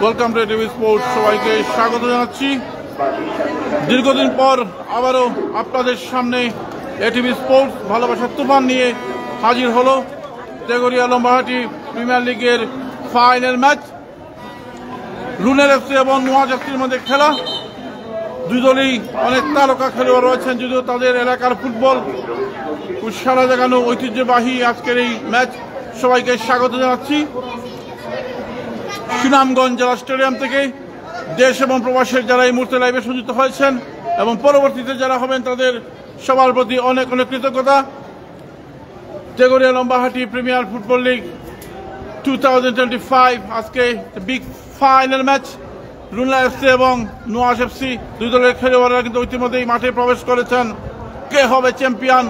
Welcome to ATV sports, সবাইকে স্বাগত জানাচ্ছি। দীর্ঘদিন পর আবারও আপনাদের সামনে এটিভি স্পোর্টস ভালোবাসার তুফান নিয়ে হাজির হলো। তেঘরিয়া লম্বাহাটি প্রিমিয়ার লিগের ফাইনাল ম্যাচ রুনেল এফসি এবং নোয়াজ এফসির মধ্যে খেলা। দুই দলই অনেক তারকা খেলোয়াড় রয়েছেন, যদিও তাদের এলাকার ফুটবল উৎসাহ জাগানো ঐতিহ্যবাহী আজকের এই ম্যাচ। সবাইকে স্বাগত জানাচ্ছি সুনামগঞ্জ জেলা স্টেডিয়াম থেকে। দেশ এবং প্রবাসের যারা এই মুহূর্তে লাইভে সংযুক্ত হয়েছেন এবং পরবর্তীতে যারা হবেন তাদের সবার প্রতি অনেক অনেক কৃতজ্ঞতা। Teghoria Lambahati premier football league 2025 আজকে বিগ ফাইনাল ম্যাচ। রুনেল এফসি এবং নোয়াজ এফসি দুই দলের খেলোয়াড়রা কিন্তু ইতিমধ্যেই মাঠে প্রবেশ করেছেন। কে হবে চ্যাম্পিয়ন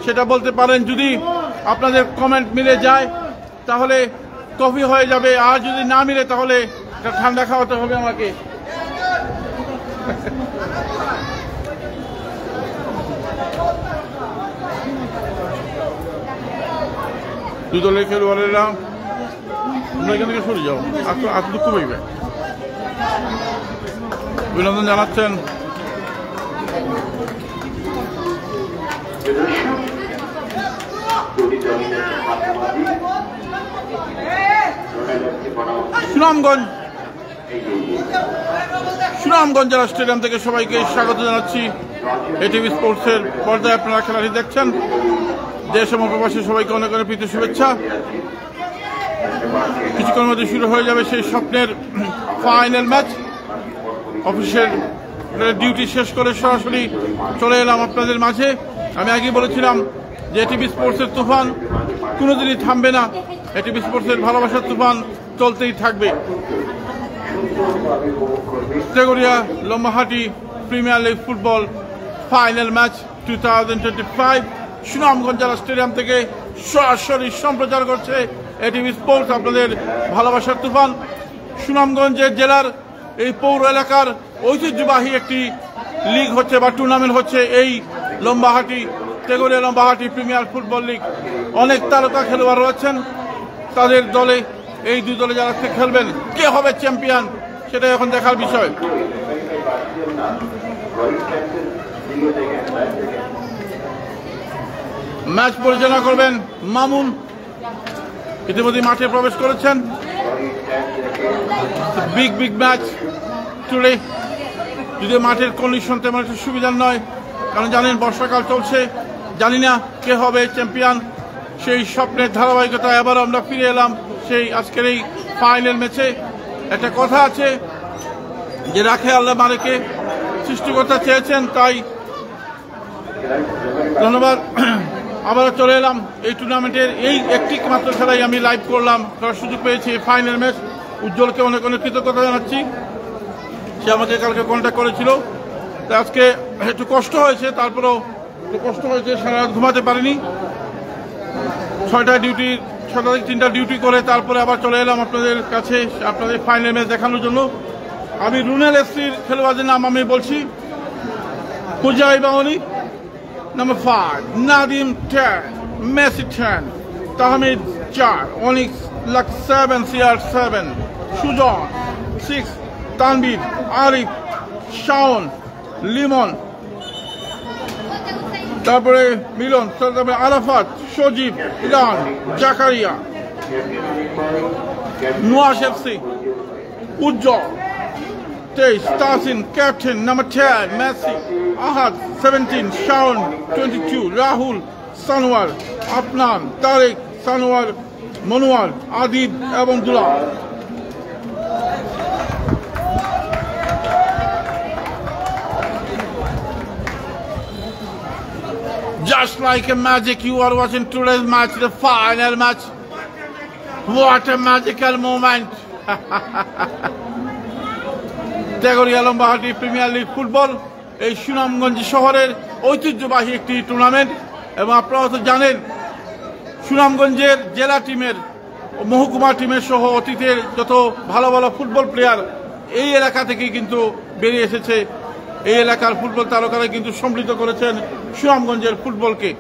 সেটা বলতে পারেন। যদি আপনাদের কমেন্ট মিলে যায় তাহলে কফি হয়ে যাবে, আর যদি না মিলে তাহলে একটা ঠান্ডা খাওয়াতে হবে আমাকে। দুই দলের খেলোয়াড়েরা এখান থেকে সরে যাও, আর দুঃখ পাইবে। অভিনন্দন জানাচ্ছেন সুনামগঞ্জ জেলা স্টেডিয়াম থেকে। সবাইকে স্বাগত জানাচ্ছি এটিভি স্পোর্টসের পর্দায়। আপনারা খেলাটি দেখছেন। দেশ এবং প্রবাসী সবাইকে অনেক অনেক প্রীতি শুভেচ্ছা। কিছুক্ষণের মধ্যে শুরু হয়ে যাবে সেই স্বপ্নের ফাইনাল ম্যাচ। অফিসের ডিউটি শেষ করে সরাসরি চলে এলাম আপনাদের মাঝে। আমি আগেই বলেছিলাম যে এটিভি স্পোর্টসের তুফান কোনোদিনই থামবে না। এটিভি স্পোর্টসের ভালোবাসার তুফান চলতেই থাকবে। Teghoria Lambahati premier league football final match 2025 Sunamganj জেলা স্টেডিয়াম থেকে সরাসরি সম্প্রচার করছে এটিভি স্পোর্টস, আপনাদের ভালোবাসার তুফান। সুনামগঞ্জের জেলার এই পৌর এলাকার ঐতিহ্যবাহী একটি লিগ হচ্ছে বা টুর্নামেন্ট হচ্ছে এই লম্বাহাটি Teghoria Lambahati premier football league. অনেক তারকা খেলোয়াড় রয়েছেন তাদের দলে। এই দুই দলে যারা খেলবেন, কে হবে চ্যাম্পিয়ন সেটা এখন দেখার বিষয়। ম্যাচ পরিচালনা করবেন মামুন, ইতিমধ্যে মাঠে প্রবেশ করেছেন। Big match today. যদি মাঠের কন্ডিশন তেমন একটা সুবিধার নয়, কারণ জানেন বর্ষাকাল চলছে। জানি না কে হবে চ্যাম্পিয়ন। সেই স্বপ্নের ধারাবাহিকতায় আবার আমরা ফিরে এলাম সেই আজকের এই ফাইনাল ম্যাচে। একটা কথা আছে যে রাখে আল্লাহ মারেকে, সৃষ্টিকর্তা চেয়েছেন তাই। ধন্যবাদ। আবারও চলে এলাম এই টুর্নামেন্টের এই একটি মাত্র খেলাই আমি লাইভ করলাম, করার সুযোগ পেয়েছি। ফাইনাল ম্যাচ উজ্জ্বলকে অনেক অনেক কৃতজ্ঞতা জানাচ্ছি। সে আমাকে কালকে কন্ট্যাক্ট করেছিল। তো আজকে একটু কষ্ট হয়েছে, তারপরেও একটু কষ্ট হয়েছে, সারা রাত ঘুমাতে পারিনি। 6টা থেকে 3টা ডিউটি করে তারপরে আবার চলে এলাম আপনাদের কাছে আপনাদের ফাইনাল ম্যাচ দেখানোর জন্য। আমি রুনেল এফসির খেলোয়াড়দের নাম আমি বলছি। পুজাই বাঙালি নাম্বার 5, নাদিম 10, মেসি 10, তাহমিদ 4, অনিক্স লাক 7, সিআর 7, সুজন 6, তানবির, আরিফ, শাওন, লিমন, তারপরে মিলন, তারপরে আরাফাত, সজীব, ইরান, জাকারিয়া, নোয়াজ FC, Ujjwal 23, Tasin captain number 10, Messi, Ahad 17, Shaon 22, Rahul, Sanowar, Afnan, Tarek, Sanowar, Monowar, Adib এবং Dulal. Just like a magic, you are watching today's match, the final match. What a magical moment! Teghoria Lambahati premier league football এই সুনামগঞ্জ শহরের ঐতিহ্যবাহী একটি টুর্নামেন্ট। এবং আপনারা তো জানেন সুনামগঞ্জের জেলা টিমের, মহকুমা টিমের সহ অতীতের যত ভালো ভালো ফুটবল প্লেয়ার এই এলাকা থেকেই কিন্তু বেরিয়ে এসেছে। এই এলাকার ফুটবল তারকারা কিন্তু সমৃদ্ধ করেছেন সুনামগঞ্জের ফুটবলকে।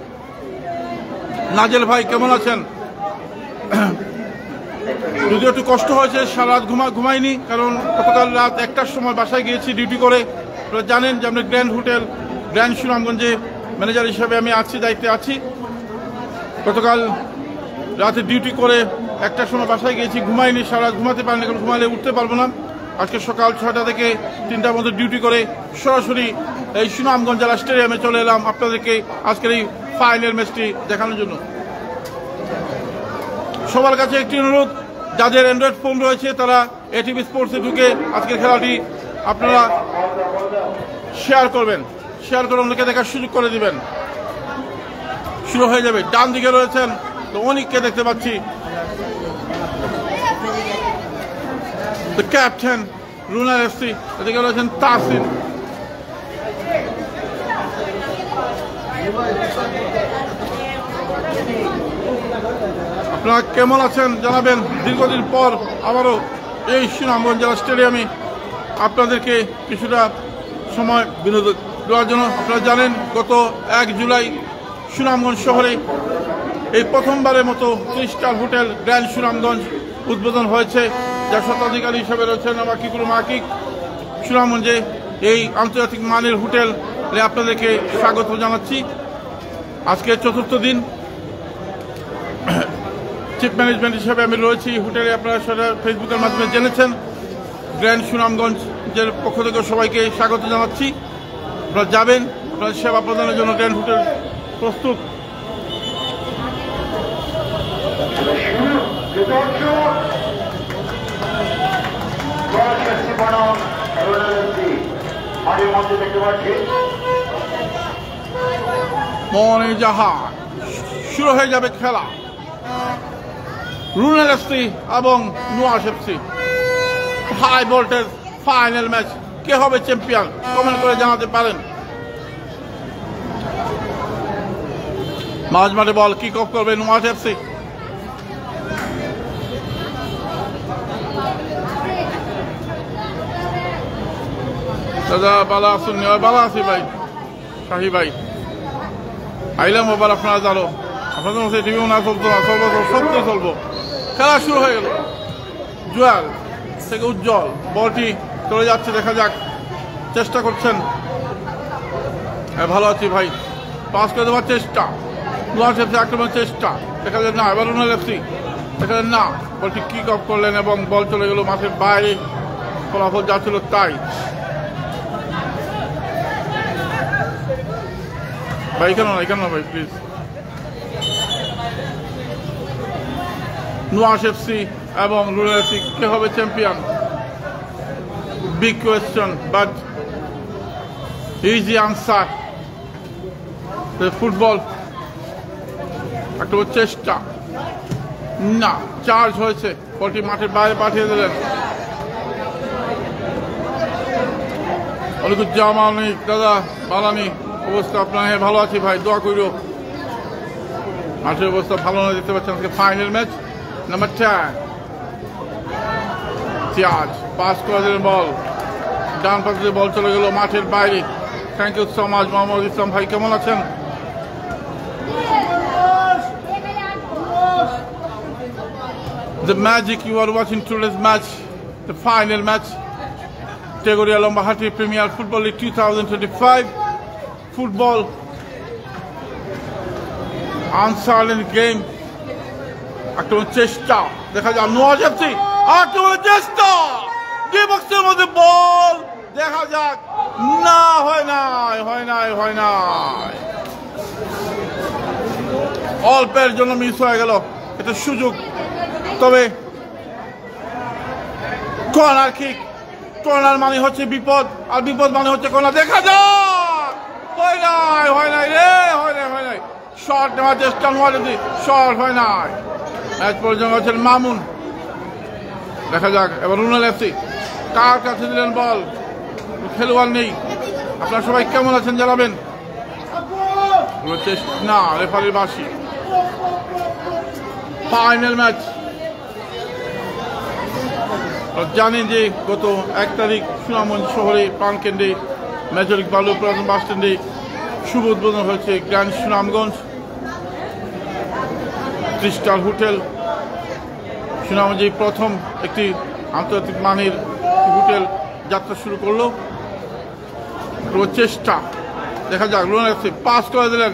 নাজেল ভাই কেমন আছেন? যদি একটু কষ্ট হয়েছে, সারা রাত ঘুমাইনি, কারণ গতকাল রাত 1টার সময় বাসায় গিয়েছি ডিউটি করে। আপনারা জানেন যে আমরা গ্র্যান্ড হোটেল গ্র্যান্ড সুনামগঞ্জে ম্যানেজার হিসাবে আমি আছি, দায়িত্বে আছি। গতকাল রাতে ডিউটি করে 1টার সময় বাসায় গিয়েছি, ঘুমাইনি, সারা রাত ঘুমাতে পারিনি, কারণ ঘুমালে উঠতে পারবো না। আজকে সকাল 6টা থেকে 3টার মধ্যে ডিউটি করে সরাসরি এই সুনামগঞ্জ জেলা স্টেডিয়ামে চলে এলাম আপনাদেরকে আজকের এই ফাইনাল ম্যাচটি দেখানোর জন্য। সবার কাছে একটি অনুরোধ, যাদের অ্যান্ড্রয়েড ফোন রয়েছে তারা এটিভি স্পোর্টসে ঢুকে আজকের খেলাটি আপনারা শেয়ার করবেন, শেয়ার করে অনেকে দেখার সুযোগ করে দিবেন। শুরু হয়ে যাবে। ডান দিকে রয়েছেন তো অনেককে দেখতে পাচ্ছি, দ্য ক্যাপ্টেন রুনাল এফসি, এদিকে রয়েছেন তাসিন, আপনারা কেমন আছেন জানাবেন। দীর্ঘদিন পর আবারও এই সুনামগঞ্জ জেলা স্টেডিয়ামে আপনাদেরকে কিছুটা সময় বিনোদন দেওয়ার জন্য। আপনারা জানেন গত 1 জুলাই সুনামগঞ্জ শহরে এই প্রথমবারের মতো 3 স্টার হোটেল গ্র্যান্ড সুনামগঞ্জ উদ্বোধন হয়েছে, যার স্বত্বাধিকারী হিসেবে রয়েছেন মাকিকুল মাকিক। সুনামগঞ্জে এই আন্তর্জাতিক মানের হোটেলে আপনাদেরকে স্বাগত জানাচ্ছি। আজকে 4র্থ দিন চিফ ম্যানেজমেন্ট হিসেবে আমি রয়েছি হোটেলে। আপনারা সেটা ফেসবুকের মাধ্যমে জেনেছেন। গ্র্যান্ড সুনামগঞ্জের পক্ষ থেকে সবাইকে স্বাগত জানাচ্ছি। আপনারা যাবেন, আপনার সেবা প্রদানের জন্য গ্র্যান্ড হোটেল প্রস্তুত। মনে যাহা শুরু হয়ে যাবে খেলা। রুনাল এফসি এবং নুয়াশ FC, high voltage final match. কে হবে চ্যাম্পিয়ন কমেন্ট করে জানাতে পারেন। মাঝ মাঠে বল কিক অফ করবে নুয়াশ এফসি। দাদা ভালো আসুন, ভালো আছি ভাই, শাহি ভাই আইলাম আবার। আপনারা জানো আপনাদের মধ্যে টিভিও না চলতো না, চলবো সত্য চলবো। খেলা শুরু হয়ে গেল। জুয়াল থেকে উজ্জ্বল, বলটি চলে যাচ্ছে, দেখা যাক, চেষ্টা করছেন। হ্যাঁ ভালো আছি ভাই, পাস করে দেওয়ার চেষ্টা, নুয়াশ এফসি আক্রমণের চেষ্টা, দেখা যায় না। এবার রুনাল এফসি দেখা যায় না, বলটি কিক অফ করলেন এবং বল চলে গেল মাঠের বাইরে। ফলাফল যা ছিল তাই। ভাই কেন না ভাই প্লিজ। নুয়াশ এফসি এবং রুনাল এফসি, কে হবে champion? Big question, but easy answer. Football একটা চেষ্টা, না, চার্জ হয়েছে, বলটি মাঠের বাইরে পাঠিয়ে দিলেন। ওয়ালাইকুম দাদা, বালানি অবস্থা আপনার? হ্যাঁ ভালো আছি ভাই, দোয়া করিও। মাঠের অবস্থা ভালো না, দেখতে পাচ্ছেন। আজকে final match number 10। Charge pass করে দিলেন, বল ডান পাশে বল চলে গেল মাঠের বাইরে। Thank you so much Mohammad Islam ভাই, কেমন আছেন? The magic you are watching today's match, the final match, Tegoria Lombahati Premier Football League 2025. Football, unsilent game. আক্রমণ চেষ্টা, দেখা যায় নুয়াশ এফসি আক্রমণ চেষ্টা, ডি বক্সের মধ্যে বল, দেখা যাক, না, হয় নাই। অল্পের জন্য মিস হয়ে গেল, এটা সুযোগ। তবে কর্নার কিক, কর্নার মানে হচ্ছে বিপদ, আর বিপদ মানে হচ্ছে কর্নার। দেখা যাক, হয় নাই রে, হয় নাই। শর্ট নেওয়ার চেষ্টা, শর্ট হয় নাই। ম্যাচ পর্যন্ত হচ্ছেন মামুন। দেখা যাক এবার রুনাল এফসি কার কাছে দিলেন বল, খেলোয়াড় নেই। আপনারা সবাই কেমন আছেন জানাবেন। না, রেফারির বাঁশি। Final match. জানেন যে গত 1 তারিখ সুনামগঞ্জ শহরে প্রাণকেন্দ্রে মেজরিক বালু পুরাতন বাস স্ট্যান্ডে শুভ উদ্বোধন হয়েছে গ্র্যান্ড সুনামগঞ্জ। ক্রিস্টাল হোটেল সুনামগঞ্জে প্রথম একটি আন্তর্জাতিক মানের হোটেল যাত্রা শুরু করলো। প্রচেষ্টা দেখা যাক, রুনার এফসি পাস করে দিলেন,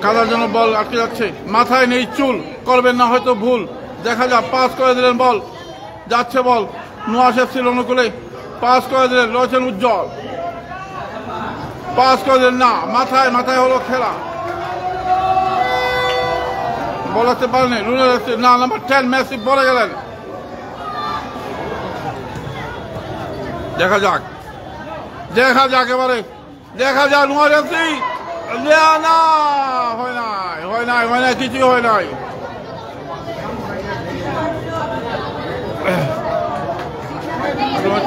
কাদার জন্য বল আটকে যাচ্ছে, মাথায় নেই চুল, করবেন না হয়তো ভুল, দেখা যাক পাস করে দিলেন, বল যাচ্ছে, বল নুয়াশ এফসির অনুকূলে পাস করে দিলেন, রয়েছেন উজ্জ্বল, পাস করে দিলেন না, মাথায় মাথায় হলো খেলা, বলাতে পারেনি রুনার এফসি, না নাম্বার 10 মেসি বলে গেলেন। দেখা যাক দেখা যাক এবারে দেখা যাক নুয়াশ এফসি, না হয় নাই হয় নাই হয় নাই কিছুই হয় নাই।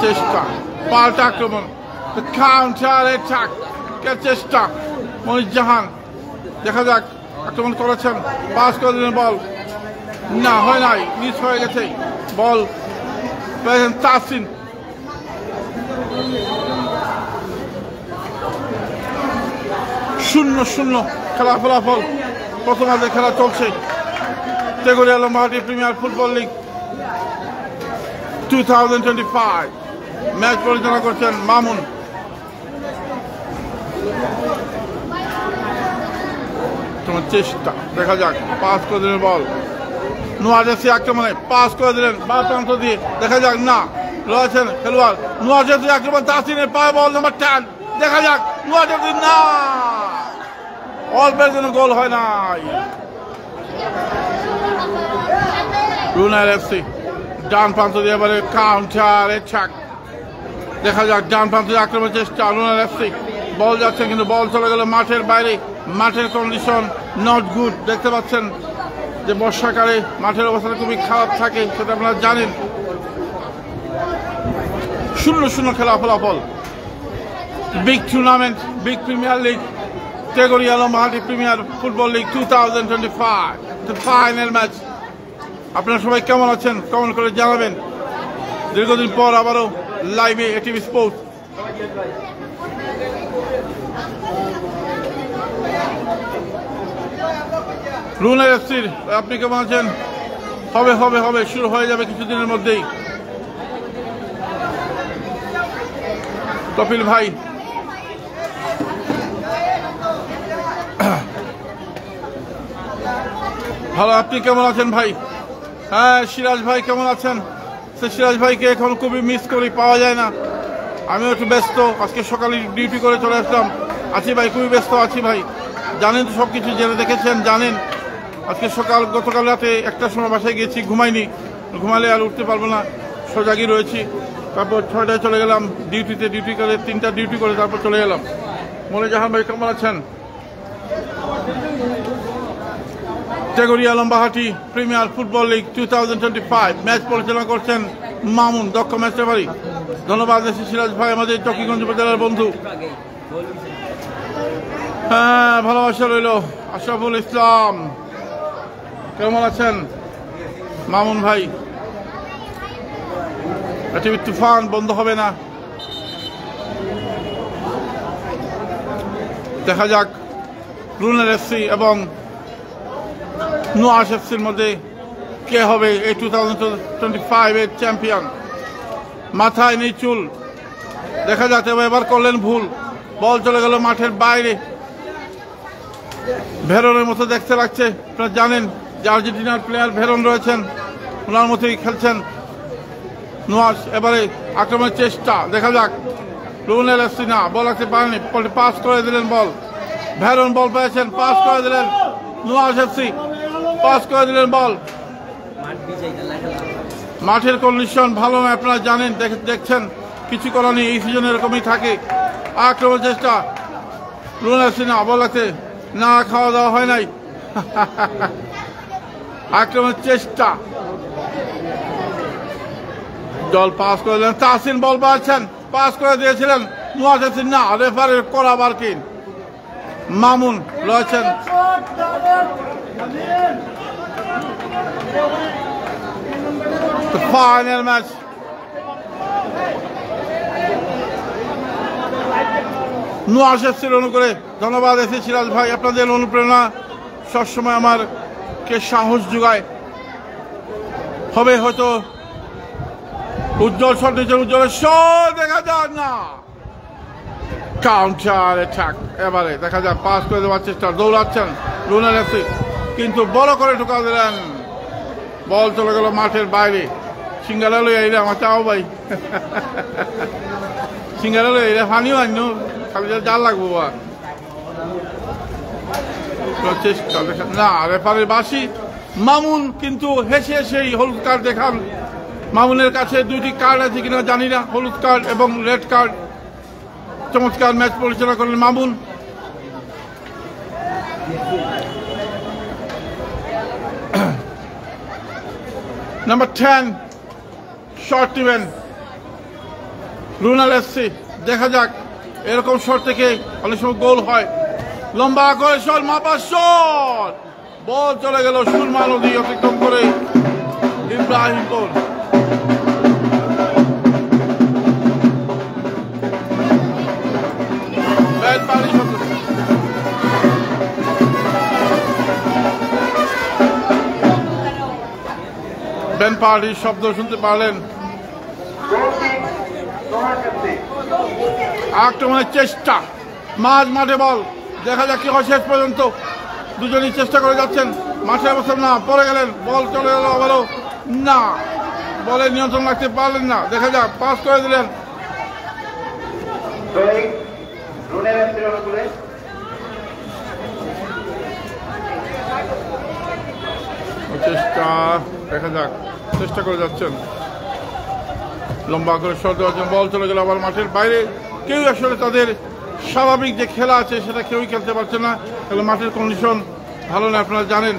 চেষ্টা পাল্টা আক্রমণ, কাউন্টার অ্যাটাক চেষ্টা মনির জাহান, দেখা যাক আক্রমণ করেছেন, পাস করে দিলেন, বল না হয় নাই, মিস হয়ে গেছে, বল পেয়েছেন তাসিন, শূন্য শূন্য খেলা ফলাফল। প্রথম আধে খেলা চলছে Teghoria Lambahati premier football league 2025। Match পরিচালনা করছেন মামুন। তোমার চেষ্টা দেখা যাক, পাস করে দিলেন, বল নুয়াজ এফসি আক্রমণে পাস করে দিলেন বা প্রান্ত দিয়ে, দেখা যাক না রয়েছেন খেলোয়াড়, নুয়াজ এফসি আক্রমণ, তাসিনের পায়ে বল নাম্বার 10, দেখা যাক নুয়াজ এফসি না, অল্পের জন্য গোল হয় নাই। রুনার এফসি ডান প্রান্ত দিয়ে এবারে কাউন্টার অ্যাটাক, দেখা যাক ডান প্রান্ত দিয়ে আক্রমণের চেষ্টা, রুনার এফসি বল যাচ্ছে কিন্তু বল চলে গেল মাঠের বাইরে, মাঠের কন্ডিশন নট গুড, দেখতে পাচ্ছেন যে বর্ষাকালে মাঠের অবস্থা খুবই খারাপ থাকে, সেটা আপনারা জানেন। 0-0 খেলা ফলাফল। Big tournament, big premier league, Teghoria Lambahati premier football league 2025 final match. আপনারা সবাই কেমন আছেন কমেন্ট করে জানাবেন। দীর্ঘদিন পর আবারও লাইভে এটিভি স্পোর্টস। রুনার এফসির আপনি কেমন আছেন? হবে হবে হবে শুরু হয়ে যাবে কিছুদিনের মধ্যেই। কপিল ভাই ভালো, আপনি কেমন আছেন ভাই? হ্যাঁ সিরাজ ভাই কেমন আছেন? সিরাজ ভাইকে এখন খুবই মিস করি, পাওয়া যায় না, আমিও একটু ব্যস্ত, আজকে সকালে ডিউটি করে চলে আসলাম। আছি ভাই, খুবই ব্যস্ত আছি ভাই, জানেন তো সব কিছু জেনে দেখেছেন, জানেন আজকে গতকাল রাতে 1টার সময় বাসায় গেছি, ঘুমাইনি, ঘুমালে আর উঠতে পারবো না, সজাগই রয়েছি। তারপর 6টায় চলে গেলাম ডিউটিতে, ডিউটি করে 3টা ডিউটি করে তারপর চলে গেলাম। মনির জাহান ভাই কেমন আছেন? Teghoria Lambahati premier football league 2025 match পরিচালনা করছেন মামুন, দক্ষ ম্যাচ রেফারি। ধন্যবাদ সিরাজ ভাই, আমাদের চকিগঞ্জ উপজেলার বন্ধু। হ্যাঁ ভালোবাসা রইল। আশরাফুল ইসলাম কেমন আছেন? মামুন ভাই, টিভি তুফান বন্ধ হবে না, দেখা যাক রুনার এফসি এবং নুয়াশ এফসির মধ্যে কে হবে এই 2025 এর চ্যাম্পিয়ন। মাথায় নেই চুল, দেখা যাচ্ছে এবার করলেন ভুল, বল চলে গেল মাঠের বাইরে, ভেরনের মতো দেখতে লাগছে। আপনারা জানেন যে আর্জেন্টিনার প্লেয়ার ভেরন রয়েছেন, ওনার মতোই খেলছেন নুয়াশ। এবারে আক্রমণের চেষ্টা, দেখা যাক রুনার এফসি না, বল আসতে পারেনি, পাস করে দিলেন, বল ভেরন বল পেয়েছেন, পাস করে দিলেন, নুয়াশ এফসি পাস করে দিলেন, বল মাঠের কন্ডিশন ভালো নয়, আপনারা জানেন, দেখছেন, কিছু করার নেই, এই সিজনে এরকমই থাকে। আক্রমণ চেষ্টা, রুনার এফসি না, বল আছে না, খাওয়া দাওয়া হয় নাই, আক্রমণের চেষ্টা, দল পাস করে দিলেন, তাসিন বল পাচ্ছেন, পাস করে দিয়েছিলেন, নুয়াশ এফসি না, রেফারির করা বারকিন, মামুন রয়েছেন। ফাইনাল ম্যাচ, নুয়াশ এফসির অনুকূলে। ধন্যবাদ সিরাজ ভাই, আপনাদের অনুপ্রেরণা সবসময় আমার কে সাহস যোগায়। হবে হয়তো উজ্জ্বল শট নিচে, উজ্জ্বলের শট দেখা যাক না, কাউন্টার অ্যাটাক। এবারে দেখা যাক পাস করে দেওয়ার চেষ্টা, দৌড়াচ্ছেন লিওনেল মেসি কিন্তু বড় করে ঢুকা দিলেন, বল চলে গেল মাঠের বাইরে। সিঙ্গারা লই আইলে আমার চাও ভাই, সিঙ্গারা লই আইলে ফানিও আন্য খালি জাল লাগবো চেষ্টা না। রেফারির বাসি মামুন কিন্তু হেসে হেসেই হলুদ কার্ড দেখান। মামুনের কাছে দুইটি কার্ড আছে কিনা জানি না, হলুদ কার্ড এবং রেড কার্ড। চমৎকার ম্যাচ পরিচালনা করলেন মামুন। নাম্বার 10 শট নেবেন লিওনেল মেসি। দেখা যাক, এরকম শট থেকে অনেক সময় গোল হয়। লম্বা করে শট, মাপা শট, বল চলে গেল সুরমা নদী অতিক্রম করে ইব্রাহিমপুর। ব্যান্ড পার্টির শব্দ শুনতে পারলেন। আক্রমণের চেষ্টা, মাঝ মাঠে বল, দেখা যাক কি হয় শেষ পর্যন্ত। দুজনই চেষ্টা করে যাচ্ছেন, মাঠে অবস্থান না, পরে গেলেন, বল চলে গেল আবারও না, বলে নিয়ন্ত্রণ রাখতে পারলেন না। দেখা যাক, পাস করে দিলেন। চেষ্টা, দেখা যাক, চেষ্টা করে যাচ্ছেন, লম্বা করে শট দেওয়ার জন্য, বল চলে গেল আবার মাঠের বাইরে। কেউ আসলে তাদের স্বাভাবিক যে খেলা আছে সেটা কেউই খেলতে পারছে না, তাহলে মাঠের কন্ডিশন ভালো না, আপনারা জানেন।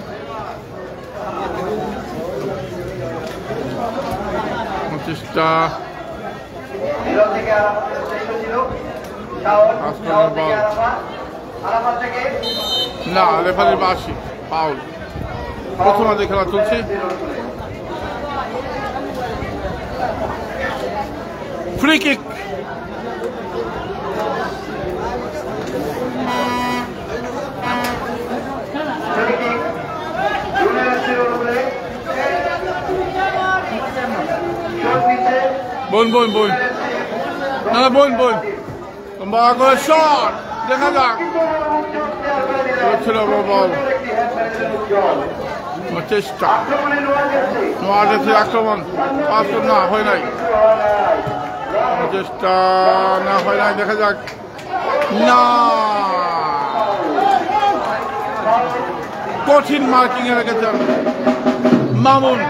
চেষ্টা না, রেফারির বাসি ফাউল। প্রথমার্ধে খেলা চলছে। ফ্রি কিক, বোন বোন বোন না না বোন বোন, লম্বা করে শট, দেখা যাক ছিল বল। চেষ্টা, নোয়াজের আক্রমণ, পাস না হয় নাই, চেষ্টা না হয় নাই, দেখা যাক না, কঠিন মার্কিং এ রেখেছেন মামুন।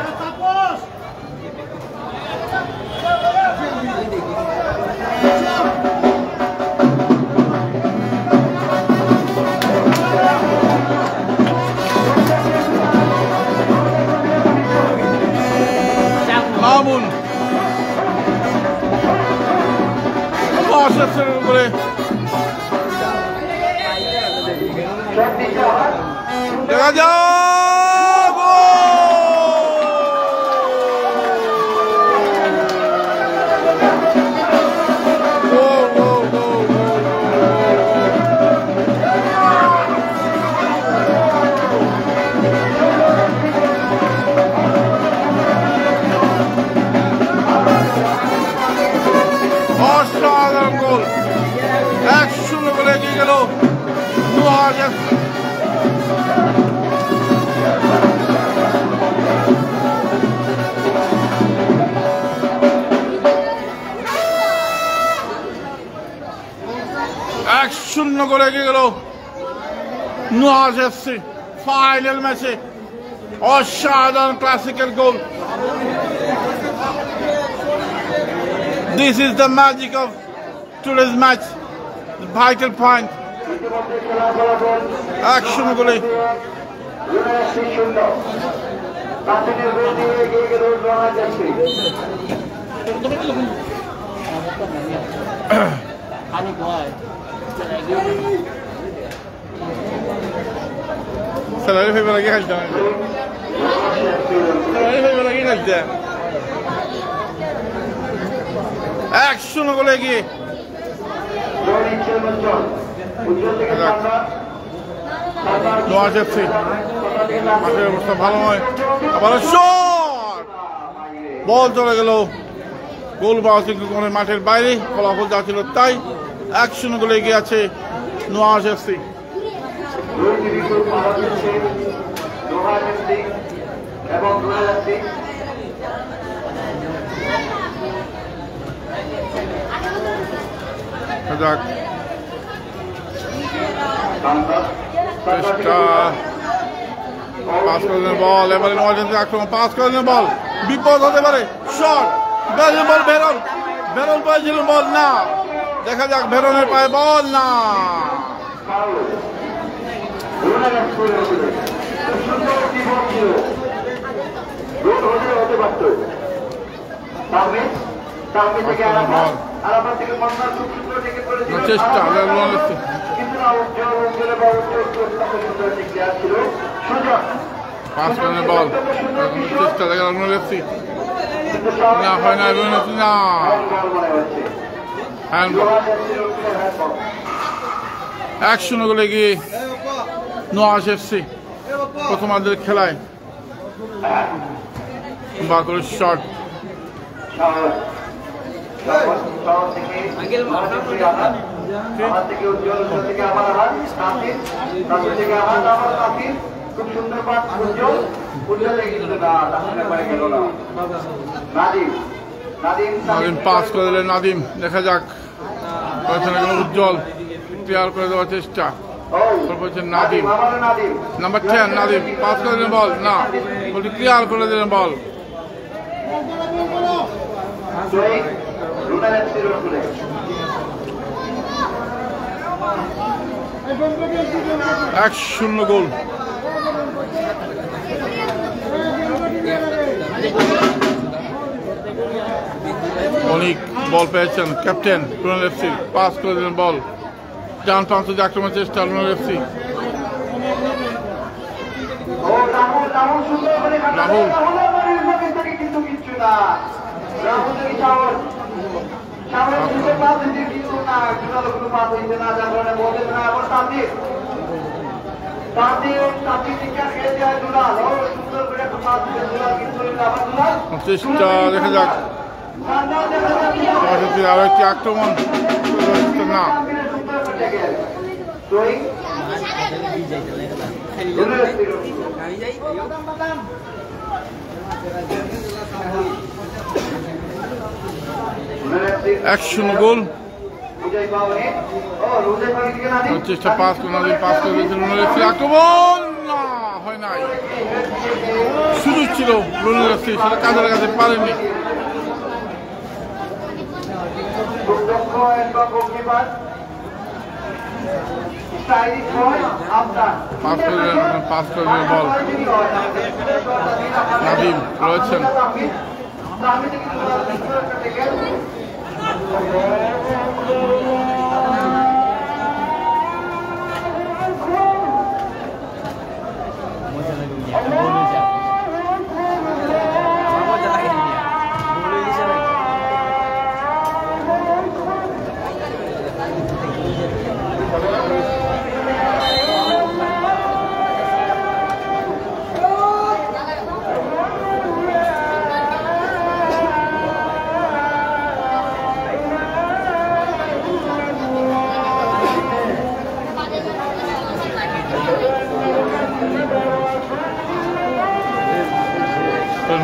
মামুন উপরে দেখা যাক, অসাধারণ গোল, 1-0 গোলে এগিয়ে গেল নোয়াজের। শূন্য করে এগিয়ে গেল নোয়াজ এফসি ফাইনাল ম্যাচে। অসাধারণ classical goal. This is the magic of today's match, the vital point. 1-0 গোলে Salary fai per la calda. Salary fai per la calda. Action colleghi. Noaজ এফসি মাঠের অবস্থা ভালো নয়। আবার শট, বল চলে গেল গোল বাউন্স কিন্তু মাঠের বাইরে। ফলাফল যা ছিল তাই, 1-0 গোলে এগিয়ে আছে নোয়াজ এফসি। পাস করে দেন বল, এবারে আক্রমণ, পাস করে দেন বল, বিপদ হতে পারে। শট, বল বেরন পাইছিল বল না, দেখা যাক বেরনের পায়ে বল না। চেষ্টা পাস করে বল, চেষ্টা দেখা না হয় না, না 1-0 গোলে গিয়ে নোয়াজ এফসি প্রথমার্ধের খেলায়। বা করে শট, খুব সুন্দর পাস উজ্জ্বল, নাদিম পাস করে দিলেন। নাদিম দেখা যাক, উজ্জ্বল ক্লিয়ার করে দেওয়ার চেষ্টা। নাদিম নাম্বার 10, নাদিম পাস করে দিলেন বল না, বলটি ক্লিয়ার করে দিলেন বল। 1-0 গোল। অনেক বল পেয়েছেন ক্যাপ্টেন রুনাল এফসি, পাস করে দিলেন বল, ডান প্রান্ত দিয়ে আক্রমণের চেষ্টা রুনাল এফসি। রাহুল চেষ্টা, দেখা যাক আরো একটি আক্রমণ না। একশো গোল চেষ্টা, পাস করে পাস করে আক্রমণ না হয় নাই, সুযোগ ছিল রুনাল এফসি, সেটা কাজে লাগাতে পারেনি। পাস করে বল, নাদিম রয়েছেন,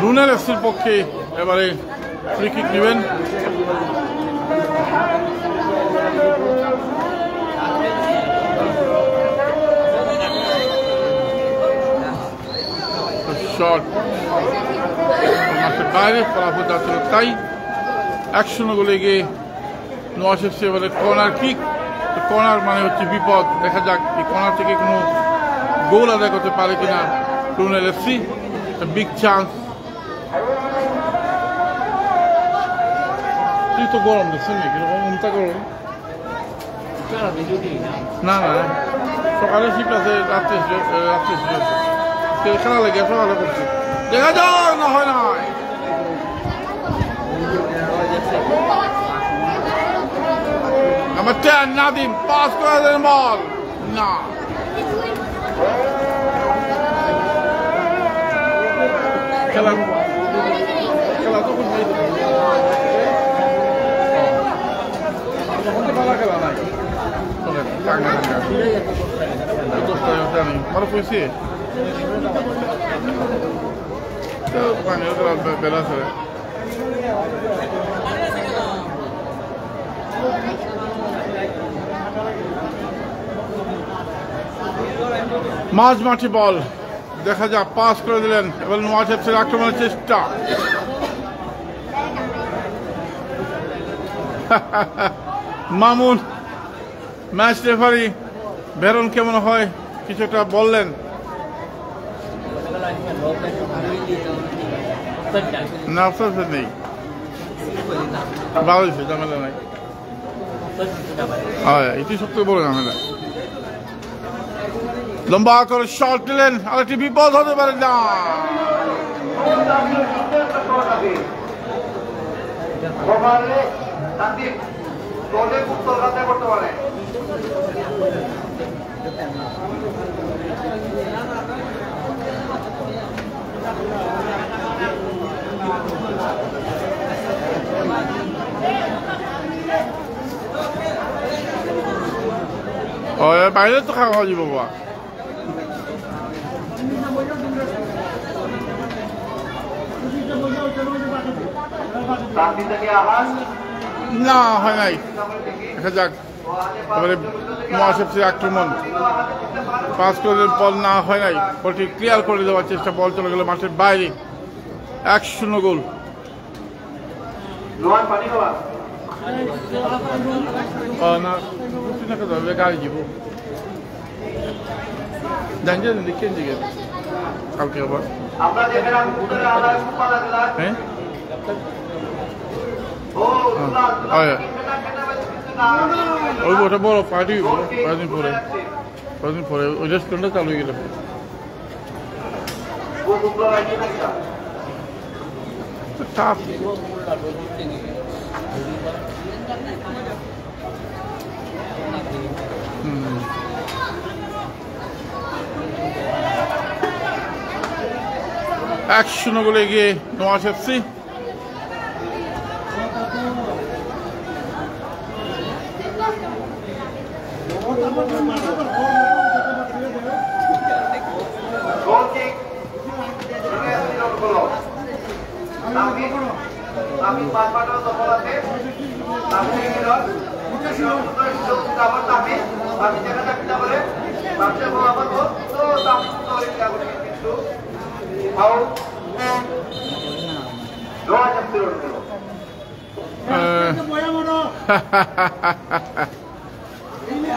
রুনাল এফসির পক্ষে এবারে ফ্রি কিক নেবেন শট, মাঠের বাইরে ফলাফল যাচ্ছিল তাই। 1-0 গোলে গিয়ে নোয়াজ এফসি এবারে কর্নার কিক। কর্নার মানে হচ্ছে বিপদ, দেখা যাক এই কর্নার থেকে কোনো গোল আদায় করতে পারে কিনা রুনাল এফসি। বিগ চান্স, তুই তো গরম দেখছেন নাকি ঘুমটা গরম না না, সকালে শিফট আছে, রাত্রে খেলা লেগে সকালে করছি, দেখা যাক না হয় নাই। নাম্বার 10 নাদিম পাস করে দেন বল না, খেলা খেলা তো খুব খেলা নাই ভালো পয়সে বেলা আছে মাঝমাঠি বল দেখা যাক পাস করে দিলেন এবার নোয়াজ এফসির আক্রমণের চেষ্টা মামুন ম্যাচ রেফারি বেরন কেমন হয় কিছুটা বললেন না অফসাইড নেই ভালো হয়েছে ঝামেলা নাই এটি সবথেকে বড় ঝামেলা লম্বা করে শট দিলেন আরেকটি বিপদ হতে পারে না করতে পারে বাইরে তো খাওয়া যাব বাবা না হয় নাই দেখা যাক এবারে নোয়াজ এফসির আক্রমণ পাস করে বল না হয় নাই বলটি ক্লিয়ার করে দেওয়ার চেষ্টা বল চলে গেল মাঠের বাইরে 1-0 গোল না গাড়ি যাব জানছেন দেখেন দিকে কালকে আবার হ্যাঁ ওই ওটা বড় পার্টি কয়েকদিন পরে ওই রেস্টুরেন্টটা চালু হয়ে গেল টাফ একশো গোলে গিয়ে নোয়াজ এফসি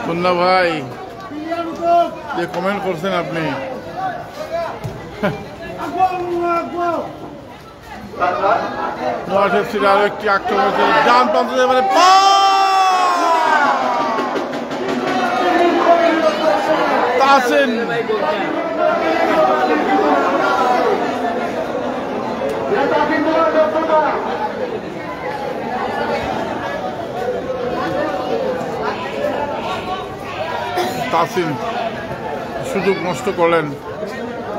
মুন্না ভাই যে কমেন্ট করছেন আপনি নোয়াজ এফসির আরো একটি আক্রমণ ডান প্রান্ত এবারে তাসিন তাসিন সুযোগ নষ্ট করলেন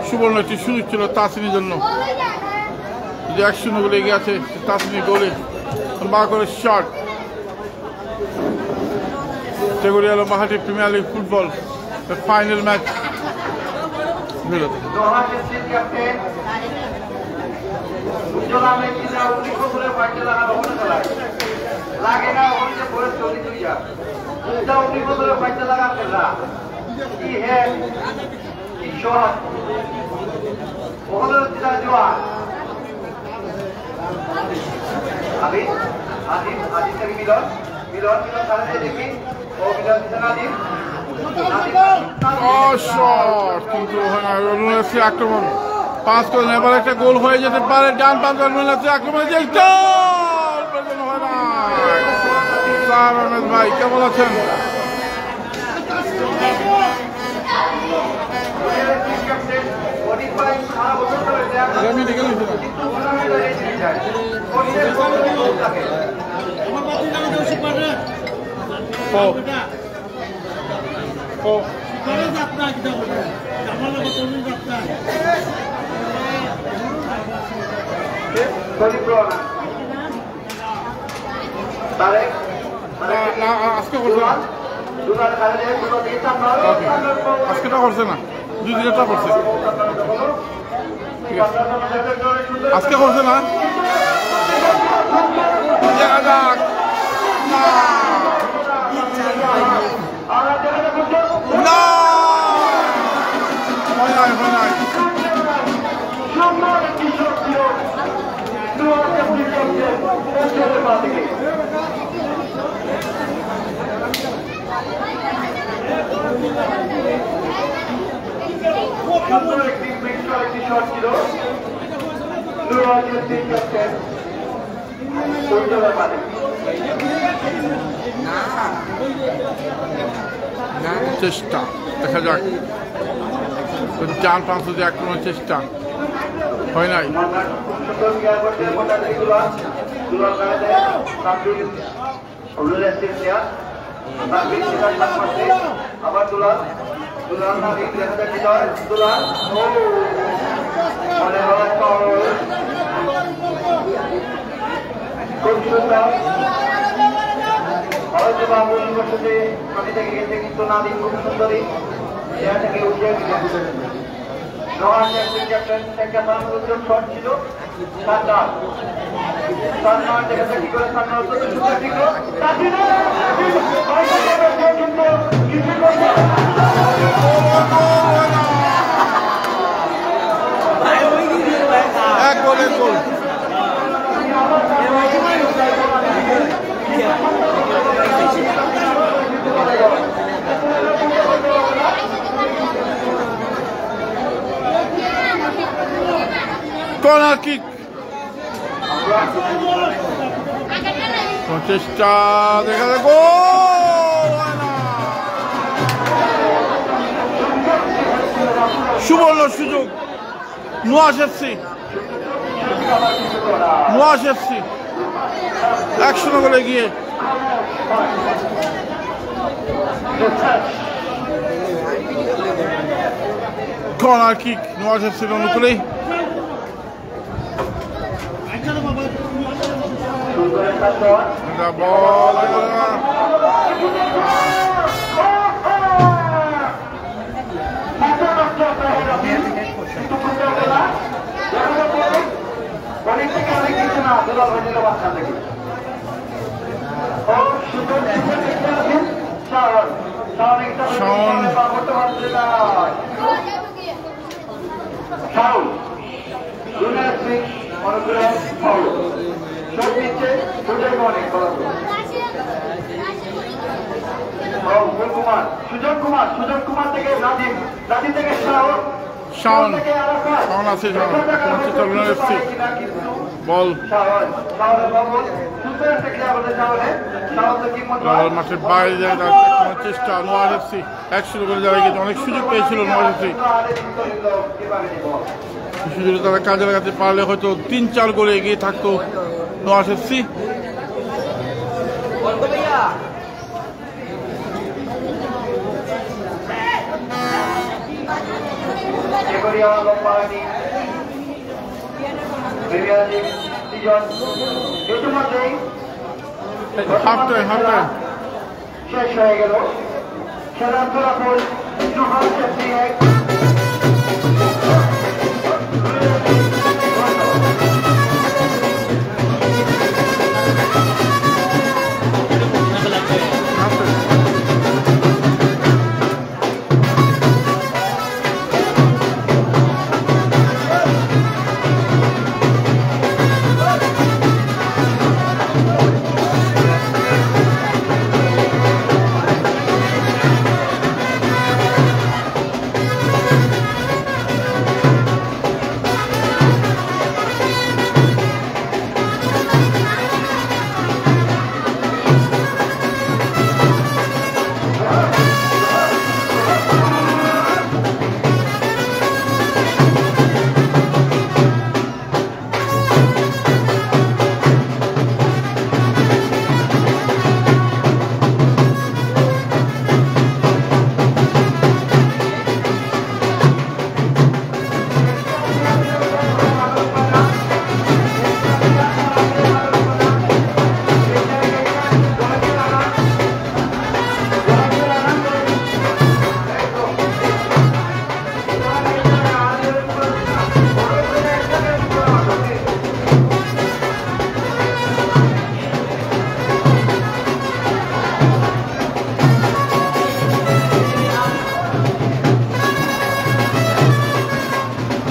সুবর্ণ একটি সুযোগ ছিল তাসিনের জন্য যে 1-0 গোলে এগিয়ে আছে তাসিনের গোলে বা করে শট টেগুরিয়া মাহাটি premier league football final match কিন্তু আক্রমণ পাস করে এবার একটা গোল হয়ে যেতে পারে ডান প্রান্ত আক্রমণের চেষ্টা হয় না আহমেদ ভাই কেমন আছেন আজকে করছে না, আজকেটা করছে না, 2 দিনেরটা করছে, ঠিক আছে আজকে করছে না। চেষ্টা দেখা যাক, জান প্রান্ত দিয়ে আক্রমণের চেষ্টা হয় নাই। আবার দুলাল দুলাল না দেখা যাচ্ছে দুলাল খুব সুন্দর হয়তো বাবুর বসতে মাটি থেকে গেছে, কিন্তু নাদিম খুব সুন্দরী জায়গা থেকে উঠে ক্যাপ্টেন একটা উদ্যোগ শট ছিল সান্নার দেখা যায় কি করে সান্নার এক গোলের গোল। কর্নার কিক, চেষ্টা দেখা যায়, সুবর্ণ সুযোগ নুয়াশ এফসি 1-0 গোলে গিয়ে কর্নার কিক নুয়াশ এফসির অনুকূলেই। বল অনেক থেকে অনেক কিছু না দুলাল ভাইয়ের বাচ্চা থেকে সুজন কুমার থেকে নাদিম থেকে শাওন আছে, বল মাঠের বাইরে যায় চেষ্টা। নোয়ার এফসি 1-0 করে যারা গিয়ে অনেক সুযোগ পেয়েছিল নোয়ার এফসি, সুযোগ তারা কাজে লাগাতে পারলে হয়তো 3-4 গোলে এগিয়ে থাকতো নোয়ার এফসি। শেষ হয়ে গেল খেলার ফলাফল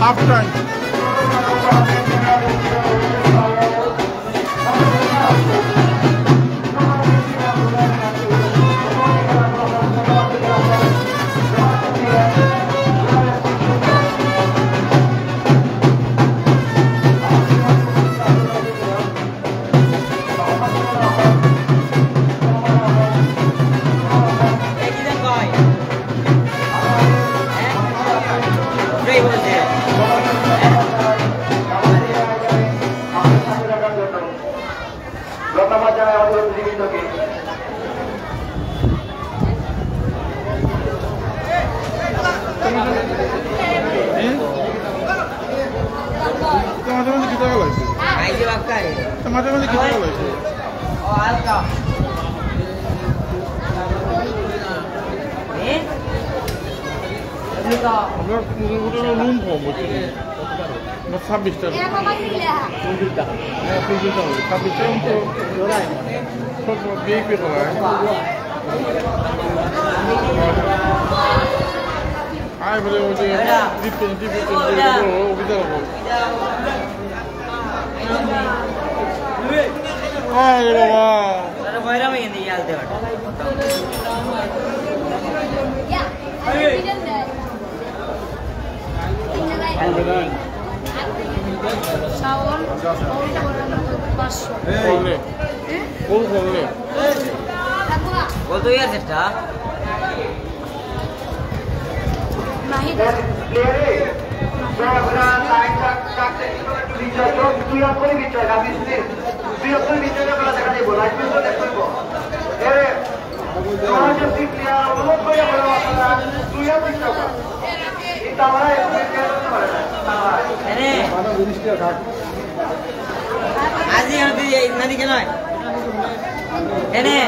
হাফ টাইম। ধন্যবাদ জানাই আমাদের অতিথিবৃন্দকে। মাঝে মাঝে কিতা লাগছে, মাঝে মাঝে কিতা লাগছে। আপনার রুম কম হচ্ছে 26টা 26টা তো বিএপি করায় আয় বলে ওই যে অভিযোগ আয় বাবা কত ইয়ারটা আজি নদী কেন এনে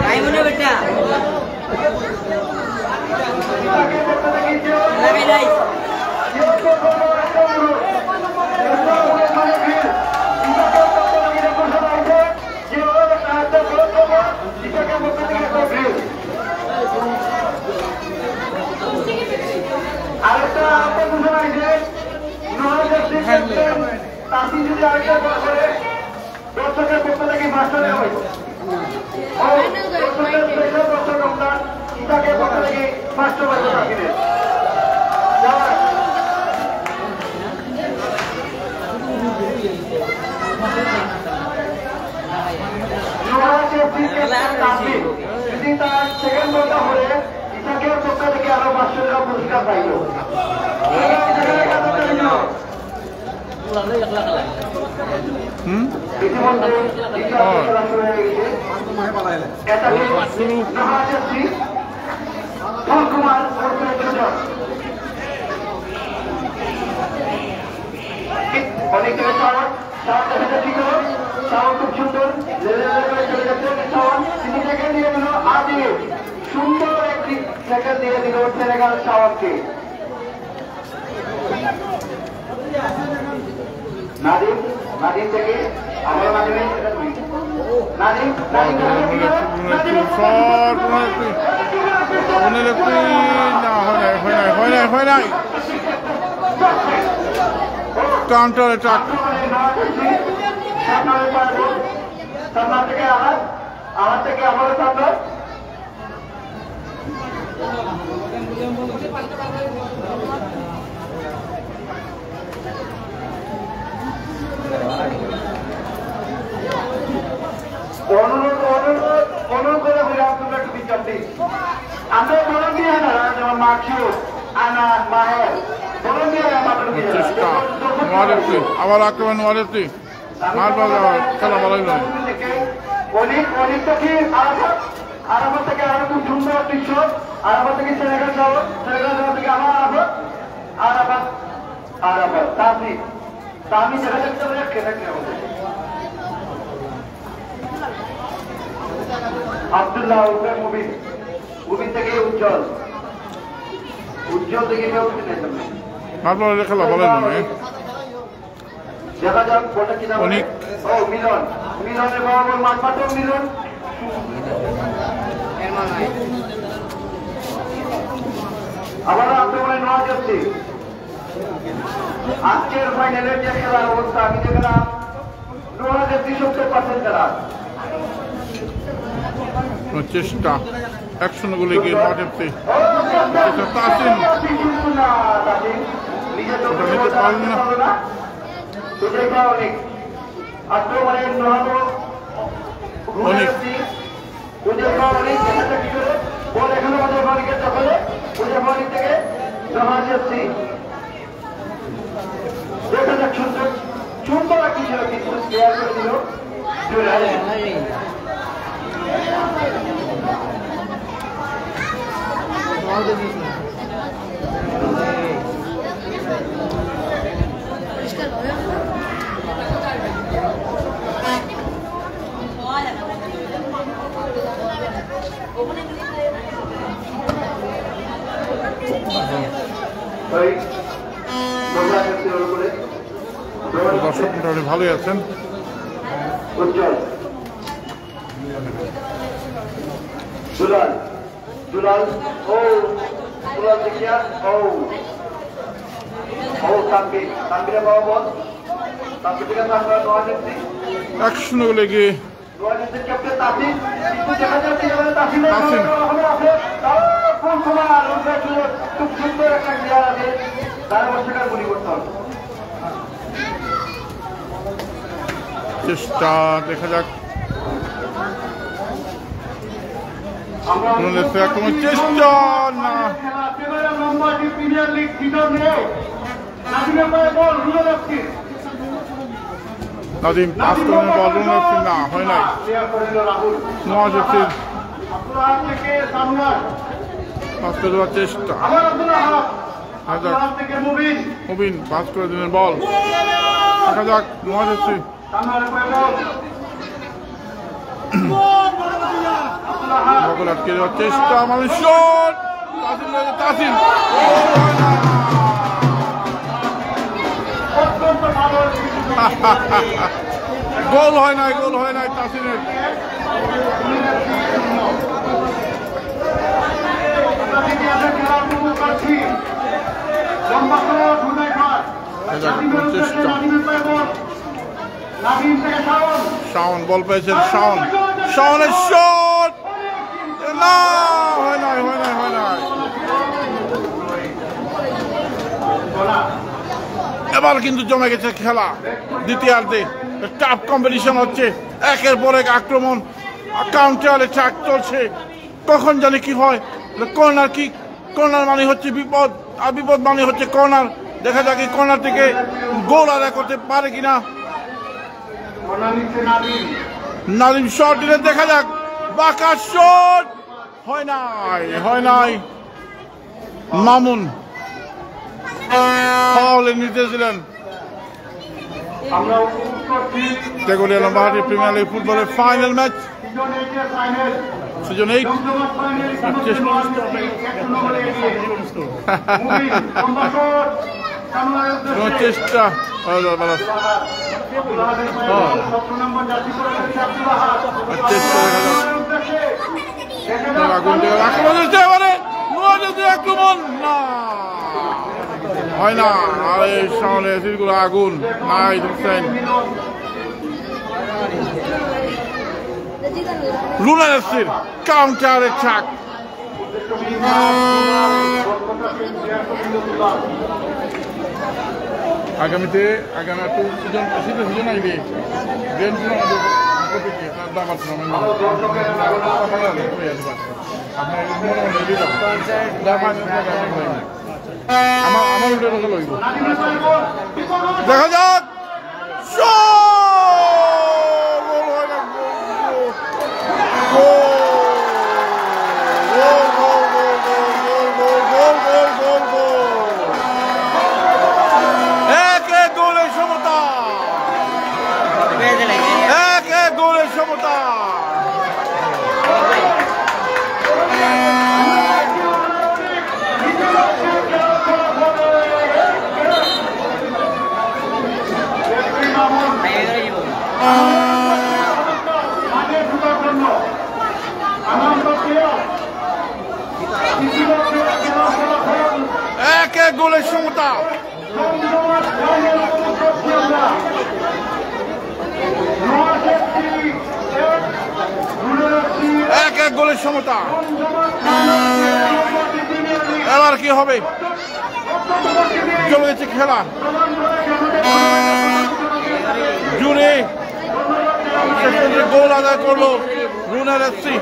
আই মনে বেটা লাগাই নাই আরেকটা ঘোষণা হয়েছে তাঁতি যদি আরেকটা করে দর্শকের পক্ষ থেকে মাস্টার নেওয়া হয়েছে দর্শক রমজান ইটাকের পক্ষ থেকে মাস্টার বাচ্চা রাখিলেন যদি তার সেকেন্ড বলটা হলে ইটাকের পক্ষ থেকে আরো 500 টাকা পুরস্কার পাইল। অনেক খুব সুন্দর চলে যাচ্ছে তিনি সেকেন্ড দিয়ে দিল আদি সুন্দর একটি সেকেন্ড দিয়ে দিল সেনেগাল শাওনকে। নাদিম নাদিম থেকে আমরা নাদিমের নাদিম কাউন্টার অ্যাটাক সামনে থেকে আমার থেকে আমারও সামনে অনুরোধ করে বলে আপনারা একটু বিজ্ঞপ্তি আমরা বলুন দিয়ে না যেমন মাখিও আনান মাহের বলুন দিয়ে আবার আক্রমণ ওয়ালেরটি মারবার খেলা ভালো নয়। অনেকটা কি আরাফাত থেকে আরো খুব সুন্দর দৃশ্য আরাফাত থেকে সেনেগাল যাবো সেনেগাল যাওয়া থেকে আমার আরাফাত তাহমি দেখা যাচ্ছে খেলে আমাদের আব্দুল্লাহ মুবিন থেকে উজ্জ্বল থেকে কেউ মারবার খেলা ভালো নয়। দেখা যাক বলটা কি নাম ও মিলনের বাবা মানপাত্র মিলন আবারও আক্রমণে নেওয়া যাচ্ছে। আজকের ফাইনালের যে খেলার অবস্থা আমি দেখলাম 73% খেলা চেষ্টা 1-0 গোলে এগিয়ে নর্থ এফসি। তাসিন নিতে পারলেন না। আক্রমণের অনেক বল এখানে আমাদের মালিকের দখলে মালিক থেকে জমা যাচ্ছি। দেখা যাক সুন্দর কি ছিল কিন্তু শেয়ার করে দিল দর্শক মোটামুটি ভালোই আছেন। উজ্জ্বল দুলাল দুলাল ও দুলাল দেখিয়া ও তানবির তানবিরে পাওয়া বল তানবির থেকে আমরা নোয়া যাচ্ছি 1-0 গোলে এগিয়ে নোয়া যাচ্ছি ক্যাপ্টেন তাসিন কিন্তু দেখা যাচ্ছে এবারে তাসিনের তাসিন। হবে আছে কোন কুমার খুব সুন্দর একটা ক্লিয়ার আছে তার অবস্থাকার পরিবর্তন চেষ্টা দেখা যাক চেষ্টা না প্রিমিয়ার লিগ সিজনে নাদিমের পায়ে বল রুলে যাচ্ছে নাদিম পাস করেন বল না হয় নাই। নওয়াজ এফসির পাস করে দেওয়ার চেষ্টা মুবিন পাস করে দিলেন বল দেখা যাক নওয়াজ এফসি বল আটকে দেওয়ার চেষ্টা মানে শট তাসিন গোল হয় নাই তাসিনের। শাওন বল পেয়েছেন শাওনের শট না হয় নাই এবার কিন্তু জমে গেছে খেলা দ্বিতীয়ার্ধে টাফ কম্পিটিশন হচ্ছে একের পর এক আক্রমণ কাউন্টার অ্যাটাক চলছে কখন জানি কি হয় কর্নার মানে হচ্ছে বিপদ আর বিপদ মানে হচ্ছে কর্নার দেখা যাক কর্নার থেকে গোল আদায় করতে পারে কিনা নাদিম শট দিলে দেখা যাক বাঁকা শট হয় নাই মামুন ফাউলের নির্দেশ দিলেন। দেখুন বাহারি প্রিমিয়ার লিগ ফুটবলের ফাইনাল ম্যাচ সিজন 8 চেষ্টা আক্রমণ না হয় না আরে সামনে সিলগুলো আগুন নাই ধরছেন লুনার এফসির কাউন্টার অ্যাটাক আগামী একটু সিজন আইবে আমার উঠে লইব দেখা যাক গোলের সমতা গোলের সমতা। এক এক গোলের সমতা। এবার কি হবে? চলে গেছে খেলা জুড়ে, গোল আদায় করলো রুনার এফসি।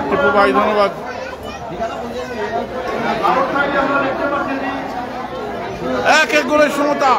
টিপু ভাই ধন্যবাদ। এক এক গোলের সমতা।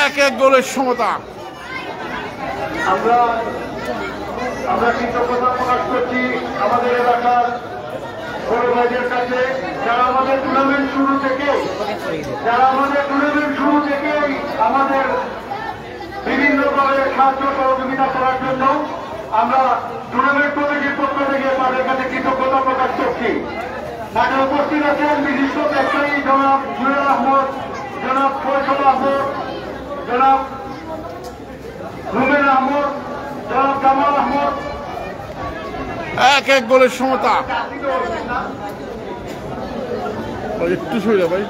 এক এক গোলের সমতা। আমরা কৃতজ্ঞতা প্রকাশ করছি আমাদের এলাকার বড় ভাইদের কাছে, যারা আমাদের টুর্নামেন্ট শুরু থেকে আমাদের বিভিন্নভাবে সাহায্য সহযোগিতা করার জন্য আমরা টুর্নামেন্ট কমিটির পক্ষ থেকে তাদের কাছে কৃতজ্ঞতা প্রকাশ করছি। মাঠে উপস্থিত আছেন বিশিষ্ট ব্যবসায়ী জনাব জুয়েল আহমদ, জনাব ফয়সাল আহমদ, জনাব রুবেল আহমদ, জনাব জামাল আহমদ। এক এক গোলের সমতা। একটু সইলে ভাই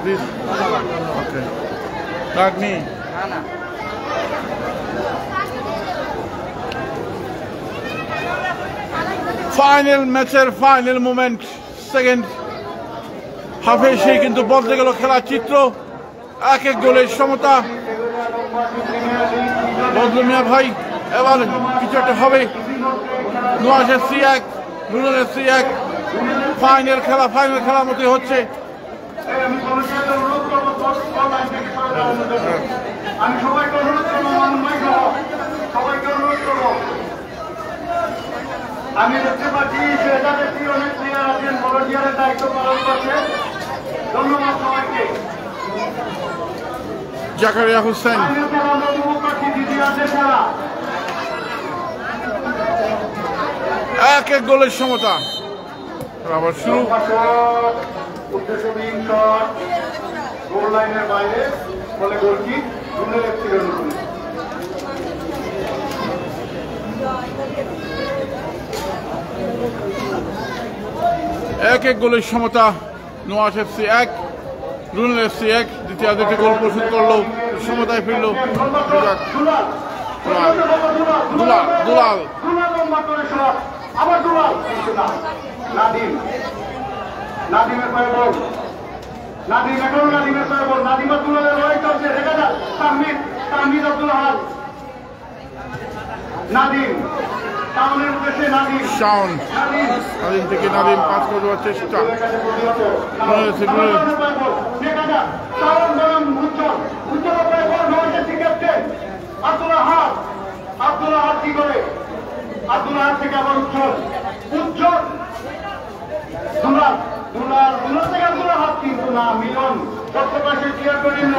প্লিজ। ওকে রাগনি। ফাইনাল ম্যাচের ফাইনাল মোমেন্ট, সেকেন্ড হাফে সেই কিন্তু বদলে গেল খেলার চিত্র। এক এক গোলের সমতা। বদলু মিয়া ভাই এবার কিছু একটা হবে। নোয়াজ এফসি 1, রুনার এফসি 1। ফাইনাল খেলার মতোই হচ্ছে। আমি দেখতে পাচ্ছি অনেক প্লেয়ার আছেন, ভলান্টিয়ারের দায়িত্ব পালন করছেন। ধন্যবাদ সবাইকে। জাকারিয়া হোসেন এক এক গোলের সমতা। আবার শুরু। উদ্দেশ্যহীন শট, গোল লাইনের বাইরে, ফলে গোলকিক রুনার এফসির অনুকূলে। এক এক গোলের সমতা। নোয়াজ এফসি 1, রুনার এফসি 1। দ্বিতীয় গোল প্রস্তুত করলো, সমতায় ফিরলো দুলাল। আবার দুলাল, নাদিমের পায়ে বল। নাদিম এখনো নাদিমের পায়ে বল। নাদিম আব্দুল্লাহ লড়াই চলছে। দেখা যাক তাহমিদ আব্দুল হাল। নাদিম টাউনের উদ্দেশ্যে নাদিম থেকে নাদিম পাস করে দেওয়ার চেষ্টা। আব্দুল্লাহ হাত কি করে? আব্দুল্লাহ হাত থেকে আবার উজ্জ্বল দুলাল থেকে আব্দুল্লাহ হাত, কিন্তু না মিলন প্রত্যেকে ক্লিয়ার করে নিল।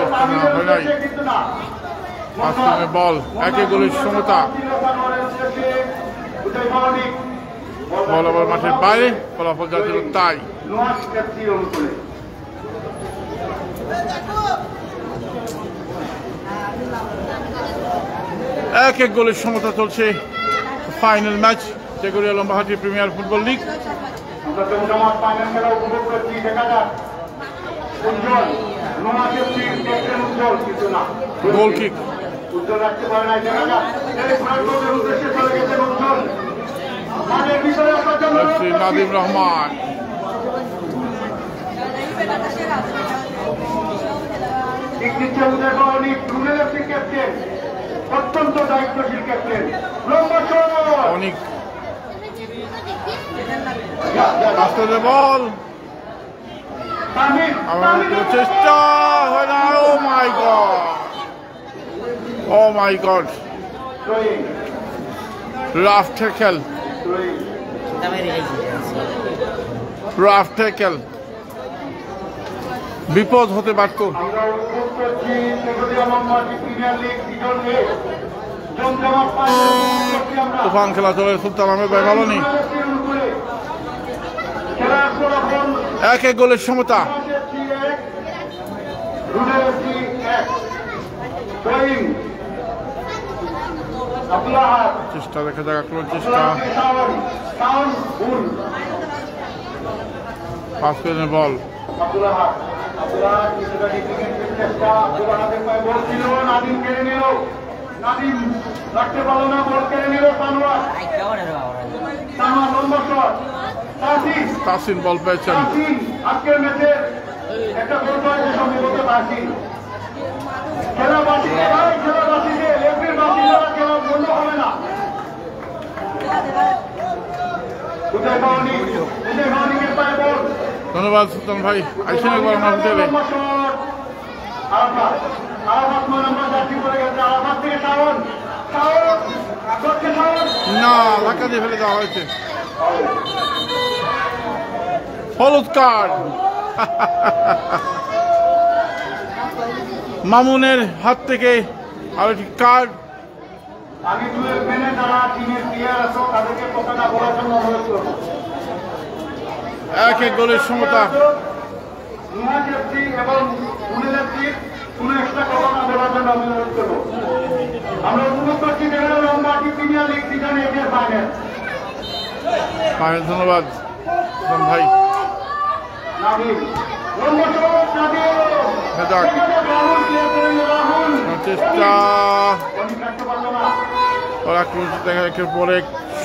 কিন্তু না বল। এক এক গোলের সমতা। বল আবার মাঠের বাইরে, ফলাফল যা ছিল তাই। এক এক গোলের সমতা চলছে final match Cheguria Lambahati premier football league. Goal kick. Nadim Rahman. অত্যন্ত দায়িত্বশীল ক্যাপ্টেন। অনেক পাস করে দেন বল। আবার চেষ্টা হয় না। Oh my god, oh my god, rough tackle, rough tackle, বিপদ হতে পারত। তুফান খেলা চলে, সুলতান আহমেদ ভাই ভালো নেই। 1-1 গোলের সমতা। চেষ্টা দেখা যাক, আক্রমণ চেষ্টা, পাস করে দেন বল। তাসিন বল পেয়েছেন। আজকের ম্যাচের একটা গোল করেছে সম্ভবত তাসিন। খেলাবাসী খেলাবাসীকে লেফটের বাসী দ্বারা খেলা বন্ধ হবে না। ধন্যবাদ সুলতান ভাই, আইসেন একবার আমার হোটেলে। না, ধাক্কা দিয়ে ফেলে দেওয়া হয়েছে, হলুদ কার্ড। মামুনের হাত থেকে আর একটি কার্ড। আমি দুয়ের মেনে যারা টিমের প্লেয়ার আছো তাদেরকে কথাটা বলার জন্য অনুরোধ করবো। 1-1 গোলের সমতা। এবং কোনো একটা কথা না বলার জন্য আমি অনুরোধ করবো। আমরা অনুরোধ করছি লম্বাটি প্রিমিয়ার লিগ সিজন 8 এর ফাইনাল। ধন্যবাদ ভাই। চেষ্টা একের পরে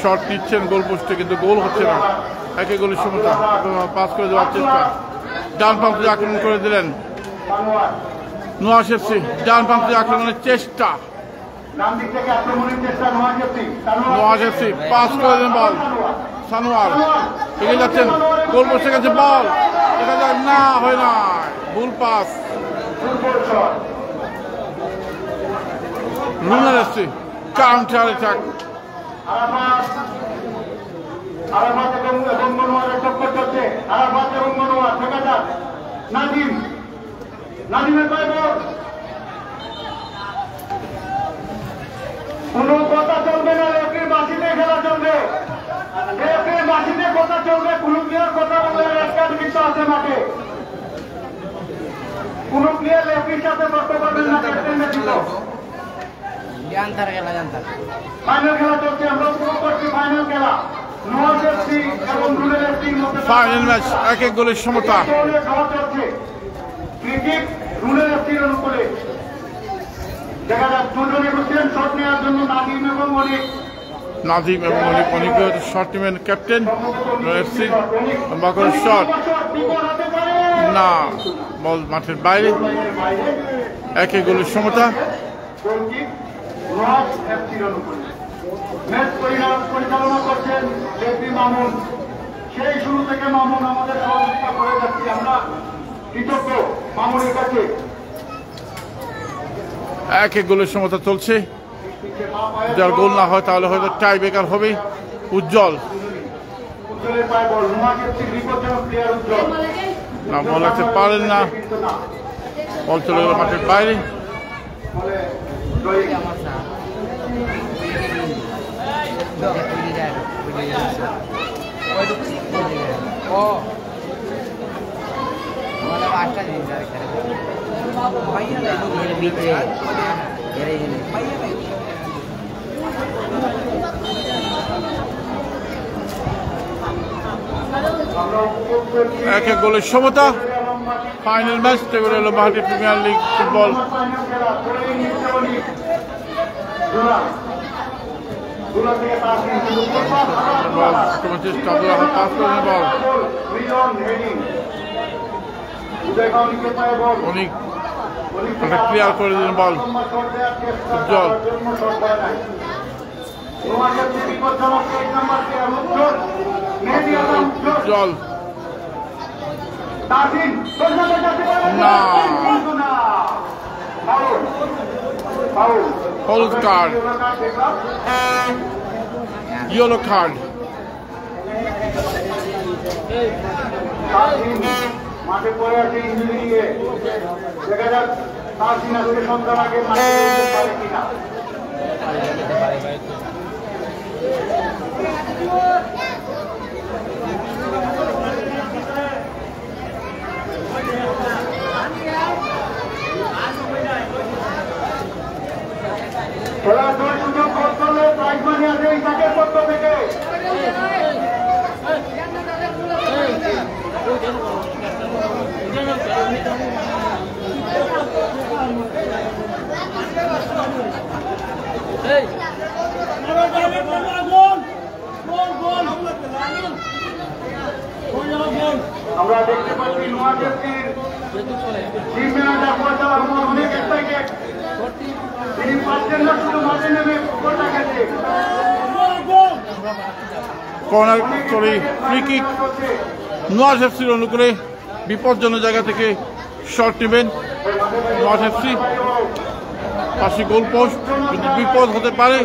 শট নিচ্ছেন গোল পোস্টে, কিন্তু গোল হচ্ছে না। 1-1 গোলের সমতা। পাস করে দেওয়ার চেষ্টা, ডান পাম্প দিয়ে আক্রমণ করে দিলেন নোয়াজ এফসি। ডান পাম্প দিয়ে আক্রমণের চেষ্টা, নোয়াজ এফসি পাস করে দেন বল। সানোয়ার এগিয়ে যাচ্ছেন, গোল পোস্টে গেছে বল, দেখা যাক না, হয় না, ভুল পাস। রুনার এফসি কাউন্টার অ্যাটাক। কোনো কথা চলবে না, রেফারির বাসিতে খেলা চলবে, রেফারির বাসিতে কথা চলবে। কোনো প্লেয়ার কথা বললে রেড কার্ড কিন্তু আছে মাঠে। কোনো প্লেয়ার রেফারির সাথে তর্ক করবেন না, ক্যাপ্টেন ব্যতীত। ফাইনাল খেলা চলছে, আমরা উপভোগ করছি ফাইনাল খেলা। নোয়াজ এফসি এবং রুলের এফসির মধ্যে ফাইনাল ম্যাচ, 1-1 গোলের সমতা। ক্রিকেট রুলের এফসির অনুকূলে দেখা যাক দুজনে বসছেন শট নেওয়ার জন্য। নাদিম এবং অনেক, নাদিম এবং অনেক শট টিমের ক্যাপ্টেন এফসি। শট না, বল মাঠের বাইরে। 1-1 গোলের সমতা। পরিচালনা করছেন রেফারি মামুন। সেই শুরু থেকে মামুন আমাদের সহযোগিতা করে যাচ্ছি, আমরা কৃতজ্ঞ মামুনের কাছে। 1-1 গোলের সমতা চলছে। যার গোল না হয় তাহলে হয়তো টাই ব্রেকার হবে। উজ্জ্বল না, বল রাখতে পারেন না, বল চলে গেল মাঠের বাইরে। এক এক গোলের সমতা। ফাইনাল ম্যাচ টেবিল হলো মাহাটি প্রিমিয়ার লিগ ফুটবল। অনেক ক্লিয়ার করে দিলেন বল উজ্জ্বল। উজ্জ্বল না, হলুদ কার্ড, ইয়েলো কার্ড। মাঠে পড়ে আছে ইঞ্জুরি নিয়ে, দেখা যাক তার দিনাজপুরে সন্তান আগে মাঠে পারে কিনা। খেলার দুই সুযোগ করলে প্রাইজ মানি আছে এই তাকের পক্ষ থেকে। আমরা দেখতে পাচ্ছি নোয়াখালীর টিম ম্যানেজার পয়সা অনেক এক্সাইটেড, তিনি পাচ্ছেন না শুধু মাঠে নেমে গোলটা খেলতে। কর্নার করে ফ্রি কিক নোয়াজ এফসির অনুকূলে বিপজ্জনক জায়গা থেকে শট নেবেন নোয়াজ এফসি। পাশে গোল পোস্ট, কিন্তু বিপদ হতে পারে।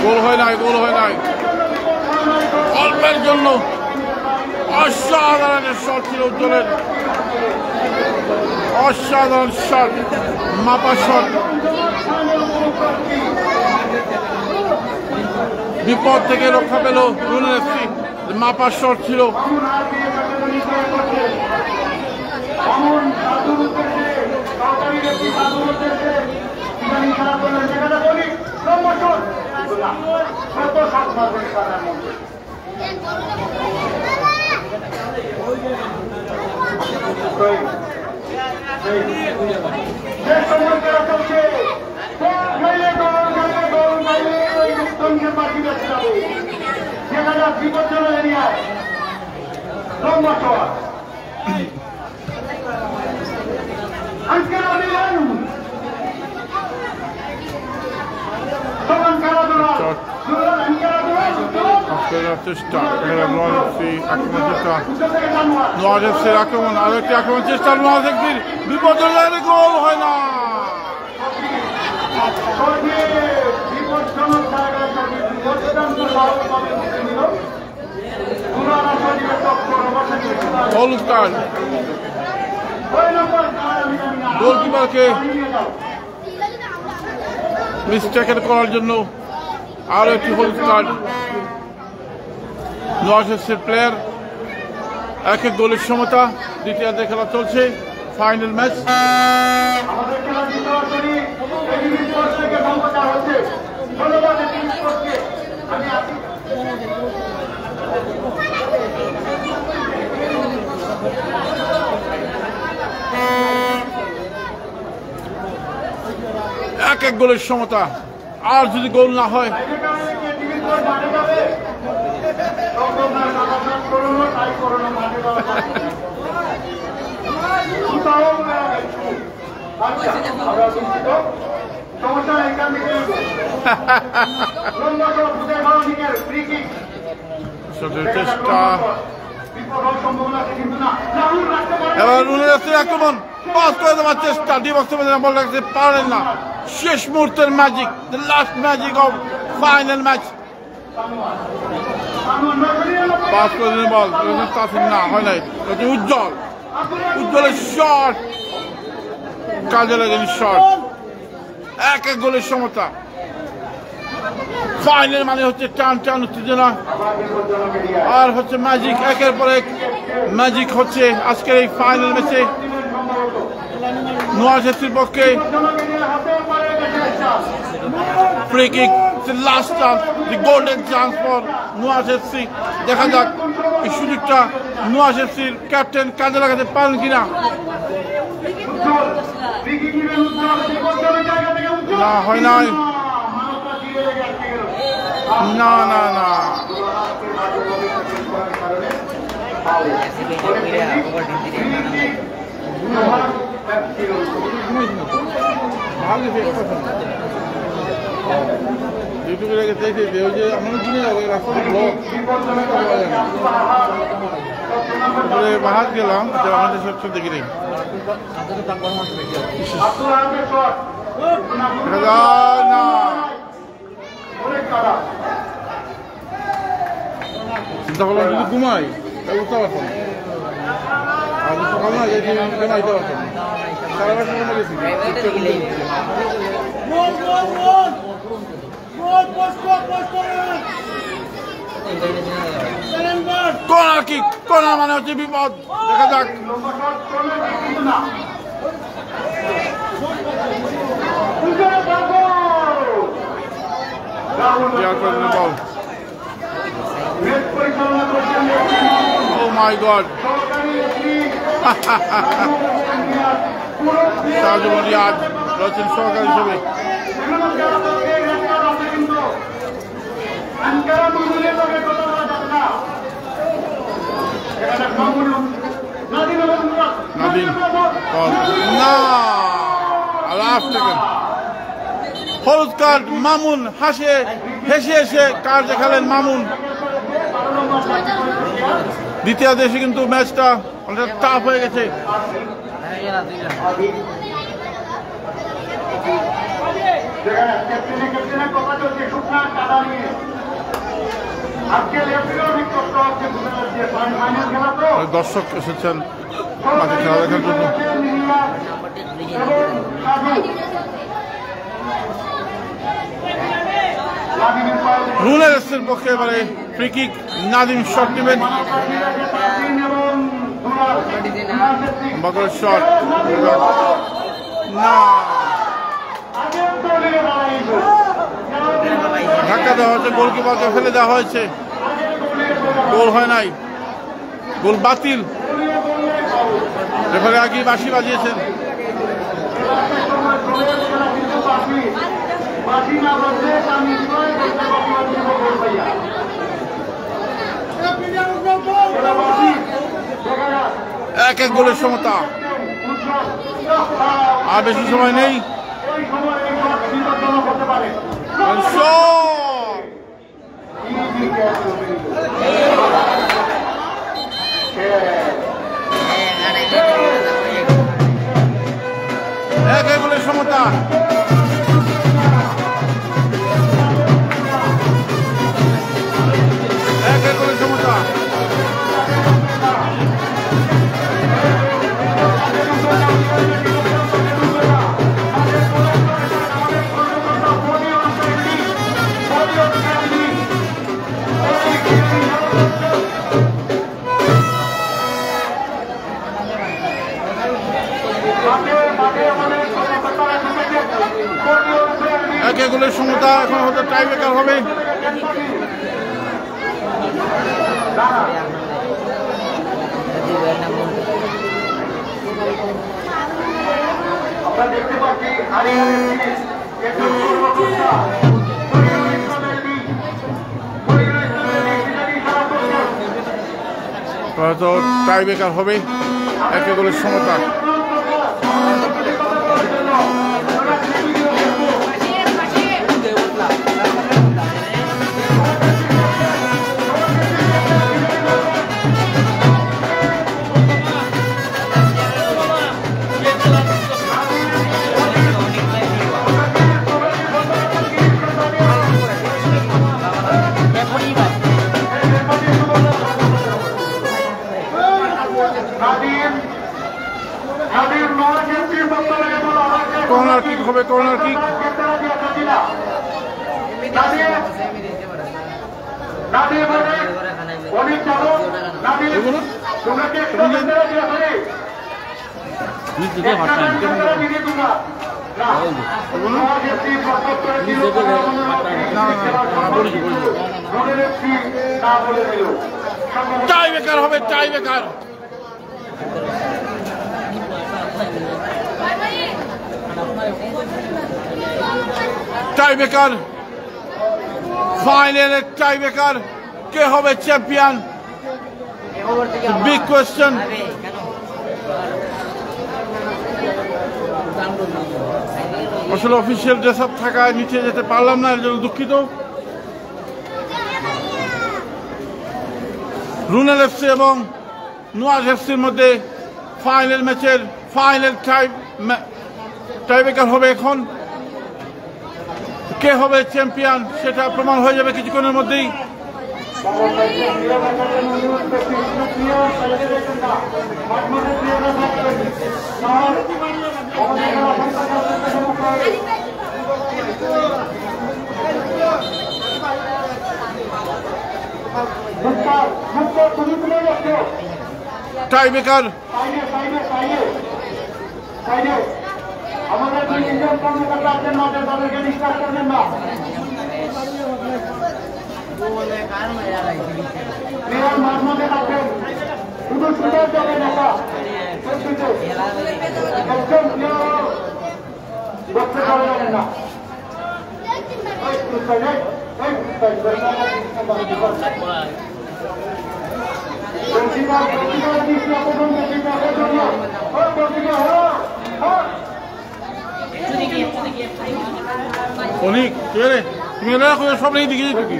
গোল হয় নাই, গোল হয় নাই। অল্পের জন্য অসাধারণ শট ছিল উজ্জ্বলের, অসাধারণ শট, মাপা শট। বিপদ থেকে রক্ষা পেল রুনেল এফসি, মাপা শট ছিল। নোয়াজ এফসির আক্রমণ, আরো একটি আক্রমণ চেষ্টা নোয়াজ এফসির, বিপজ্জনক, গোল হয় না। হলুদ কার্ড, গোলকিপারকে মিসটেকেন করার জন্য আরো একটি হলুদ কার্ড। নোয়াজ এফসির প্লেয়ার, এক এক গোলের সমতা, দ্বিতীয়ার্ধে খেলা চলছে, ফাইনাল ম্যাচ। এক এক গোলের সমতা, আর যদি গোল না হয় চেষ্টা। এবার রুনেল এফসির আক্রমণ, পাস করে দেওয়ার চেষ্টা, ডিবক্সে বল রাখতে পারেন না। শেষ মুহূর্তের magic, the last magic of final match. Pass করে দিলেন বল, না হয় নাই, উজ্জ্বল, উজ্জ্বলের শট, কাজে লাগেনি শট। এক এক গোলের সমতা। ফাইনাল মানে হচ্ছে টান টান উত্তেজনা, আর হচ্ছে ম্যাজিক, একের পর এক ম্যাজিক হচ্ছে আজকের এই ফাইনাল ম্যাচে। নোয়াজ এফসির পক্ষে free kick, last chance, the golden chance for Noyaz FC. দেখা যাক এই সুযোগটা নোয়াজ এফসির ক্যাপ্টেন কাজে লাগাতে পারেন কিনা। না, হয় নাই। না না না ইউটিউবে রেখে দেখেছি ওই যে আমার কিনে যাবো রাস্তাটা ব্লক বাহাত গেলাম আমাদের সব দেখি নেই না চিন্তা করলাম যদি ঘুমাই তাহলে বুঝতে পারতাম আর সকাল না যেতে ঘুমাইতে পারতাম সারা বছর ঘুমে গেছি কর্নার কিক কর্নার মানে হচ্ছে বিপদ দেখা যাক বল Oh my God! Tajul Riyad রয়েছেন সহকারী হিসেবে নাদিম না লাস্ট সেকেন্ড হলুদ কার্ড মামুন হেসে হেসে কার্ড দেখালেন মামুন দ্বিতীয় দেশে কিন্তু ম্যাচটা অনেকটা টাফ হয়ে গেছে দর্শক এসেছেন মাঠে খেলা দেখার জন্য রুলের পক্ষে এবারে ফ্রি কিক নাদিম শট নেবেন বকরের শট না ধাক্কা দেওয়া হয়েছে গোলকিপারকে ফেলে দেওয়া হয়েছে গোল হয় নাই গোল বাতিল রেফারি আগে বাঁশি বাজিয়েছেন এক এক গোলের সমতা আর বেশি সময় নেই এক এক গোলের সমতা এক এক গোলের সমতা এক এক গোলের সমতা এখন হয়তো টাই ব্রেকার হবে আমরা দেখতে পাচ্ছি হয়তো টাই ব্রেকার হবে এক এক গোলের সমতা কর্নার কিক হবে কর্নার কিক টাই ব্রেকার হবে টাই ব্রেকার টাই ব্রেকার ফাইনালের টাইব্রেকার কে হবে চ্যাম্পিয়ন? Big question. আসলে অফিসিয়াল ড্রেস আপ থাকায় নিচে যেতে পারলাম না, এর জন্য দুঃখিত। রুনেল এফসি এবং নোয়াজ এফসির মধ্যে ফাইনাল ম্যাচের ফাইনাল টাইব্রেকার হবে। এখন কে হবে চ্যাম্পিয়ন সেটা প্রমাণ হয়ে যাবে কিছুক্ষণের মধ্যেই। টাইব্রেকার আমাদের দুই তিনজন কর্মকর্তা আছেন, মাঝে তাদেরকে ডিস্টার্ব করবেন না। মাঝ মাঝে থাকবেন, শুধু সুন্দর যাবে নেতা একদম বসতে পারবেন না। অনেক তুমি রাখো সব নেই দিকে কি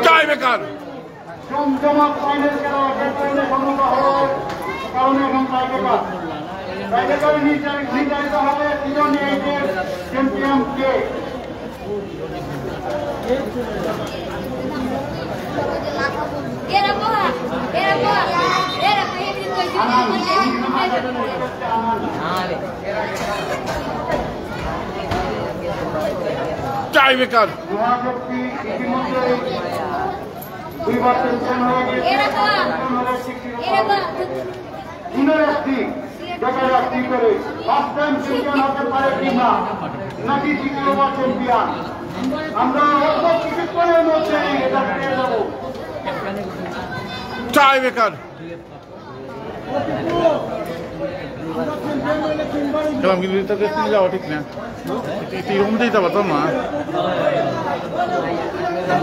টাইব্রেকার জমজমাট ফাইনাল খেলা সম্মত হওয়ার কারণে এখন টাইব্রেকার নির্ধারিত হবে সিজন 8 এর চ্যাম্পিয়ন কে। টাইব্রেকার ইতিমধ্যে দুইবার চ্যাম্পিয়ন হয়ে গিয়েছে। করে ফার্স্ট টাইম চ্যাম্পিয়ন হতে পারে কিনা, নাকি দ্বিতীয়বার চ্যাম্পিয়ন। আমরা অল্প কিছুক্ষণের মধ্যে এটা পেয়ে যাবো। টাইব্রেকার কিন্তু তাকে যাওয়া ঠিক না, এরকম যেতে পারতাম না।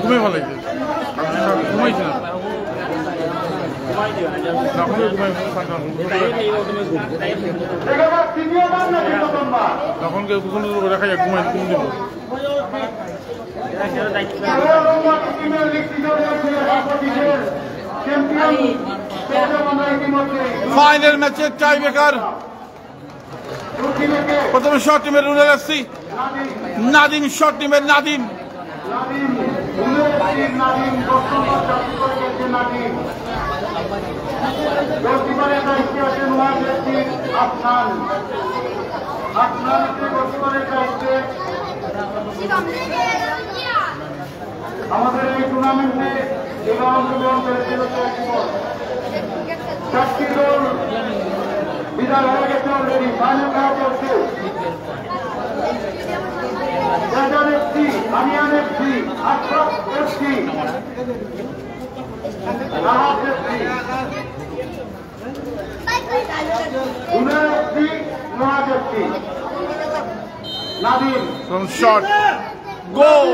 ঘুমে ভালো লাগছে, ঘুমাইছি না তখন কেউ কখন দেখা যায় ঘুমাই ঘুম দিব। ফাইনাল ম্যাচের টাইব্রেকার প্রথমে শর্ট টিমের রুনেল এফসি, নাদিম শর্ট টিমের নাদিম। আমাদের এই টুর্নামেন্টে এবার অংশগ্রহণ করেছিল 4টি দল বিদায় হয়ে গেছে অলরেডি। ফাইনাল খেলা চলছে। রাজার FC, Amiyan FC, Ashraf FC, Rahat FC, Runel FC, Noyaz FC. Nadim from shot goal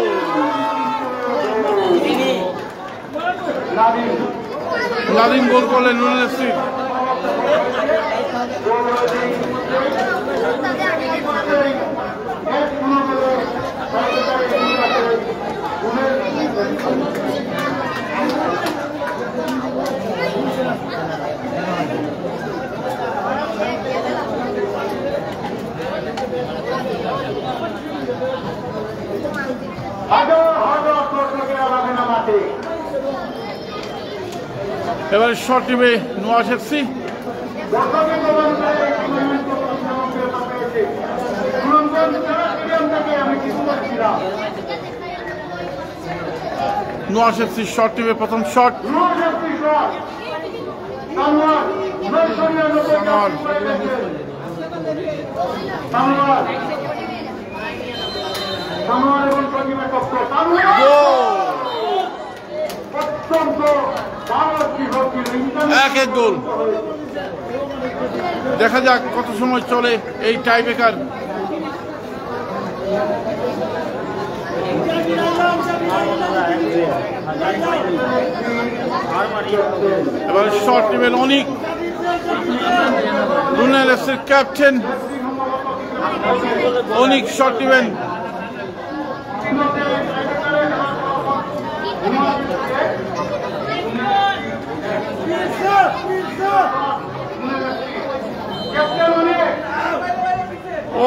Nadim goal করলেন রুনেল এফসি। এবারে শর্ট টিমে Noyaz FC. Noyaz FC short টিমে প্রথম শট। এক গোল। দেখা যাক কত সময় চলে এই টাই ব্রেকার। এবার শট নেবেন অনিক, রুনাল এফসির ক্যাপ্টেন অনিক শট নেবেন।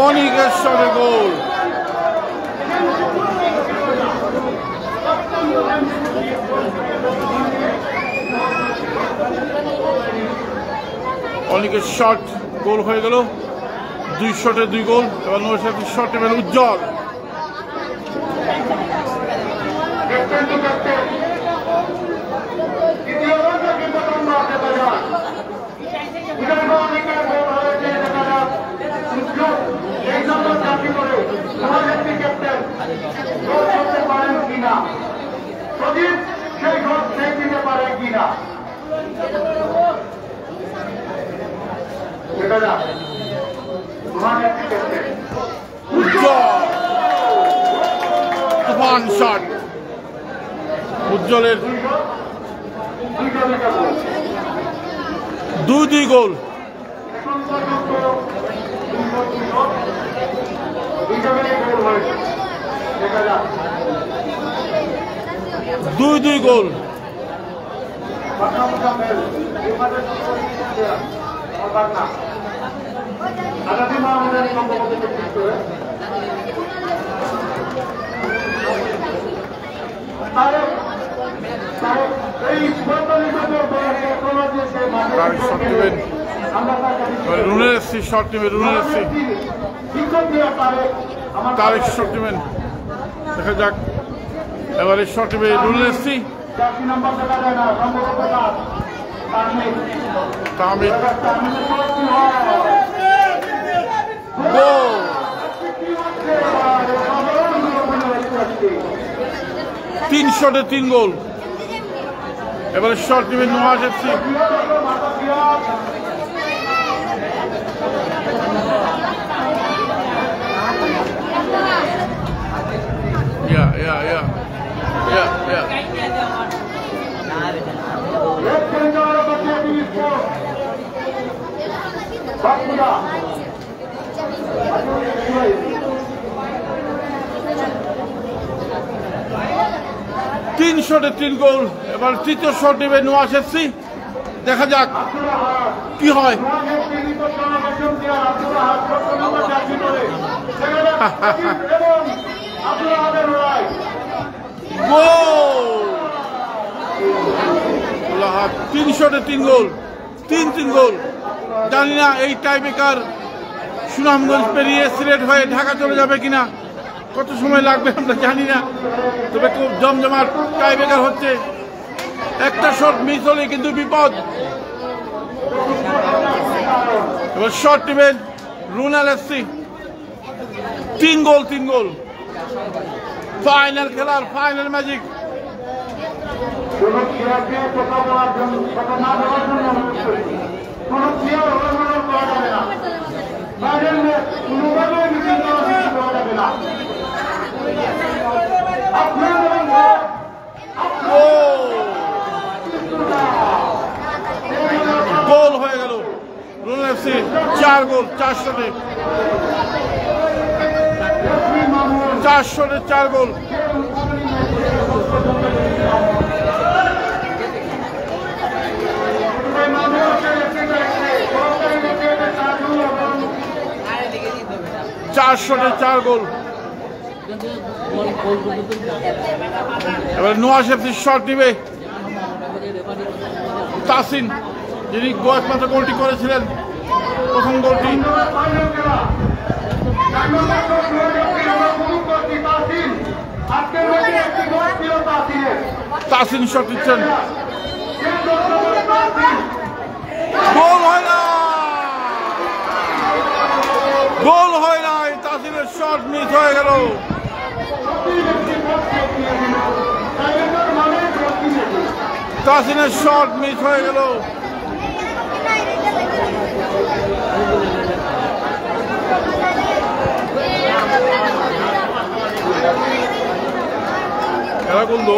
অনিকের শটে গোল। অনিকের শট গোল হয়ে গেল, 2 শটে 2 গোল। এবার নৌসাদের শট নেবেন উজ্জ্বল। তুফান শট উজ্জ্বলের, 2-2 গোল। 2-2 গোল। রুনাল এফসি শট নেবে, রুনাল এফসি তারেক শট নেবেন। দেখা যাক এবারে শট নেবে রুনাল এফসি। তামিদ গোল। 3 শটে 3 গোল। এবারে শট নেবে নোয়াজ এফসি। তিন শটে 3 গোল। এবার তৃতীয় শট নেবে নোয়াজ এফসি। দেখা যাক কি হয়। গোল 3 শটে 3 গোল, 3 গোল। জানি না এই টাই ব্রেকার সুনামগঞ্জ পেরিয়ে সিলেট হয়ে ঢাকা চলে যাবে কিনা, কত সময় লাগবে আমরা জানি না। তবে খুব জমজমাট টাই ব্রেকার হচ্ছে। একটা শট মিস হলে কিন্তু বিপদ। এবার শট নেবেন রুনাল এফসি। 3 গোল 3 গোল। ফাইনাল খেলার ফাইনাল ম্যাজিক। গোল হয়ে গেল রুনাল এফসি। 4 গোল 4 শটে, 4 শটে 4 গোল। এবার নোয়াজ এফসি শট নিবে তাসিন, যিনি একমাত্র গোলটি করেছিলেন, প্রথম গোলটি। তাসিন শট দিচ্ছেন, গোল হয় না, গোল হয় না। তাসিনের শট মিস হয়ে গেল। তাসিনের শট মিস হয়ে গেল। খেলা কিন্তু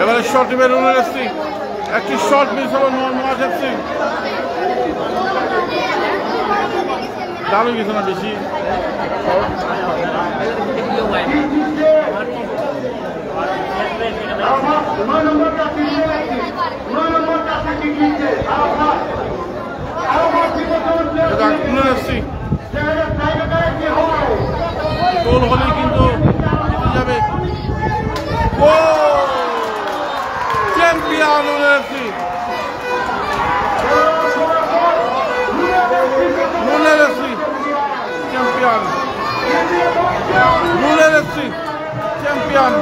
এবারে শর্ট টিমে রুনুল এফসি, একটি শর্ট মিস হলো নওয়াজ এফসি। দারুণ কিছু না বেশি গোল হলেই কিন্তু যাবে champion FC. Runul FC champion, Runul FC champion.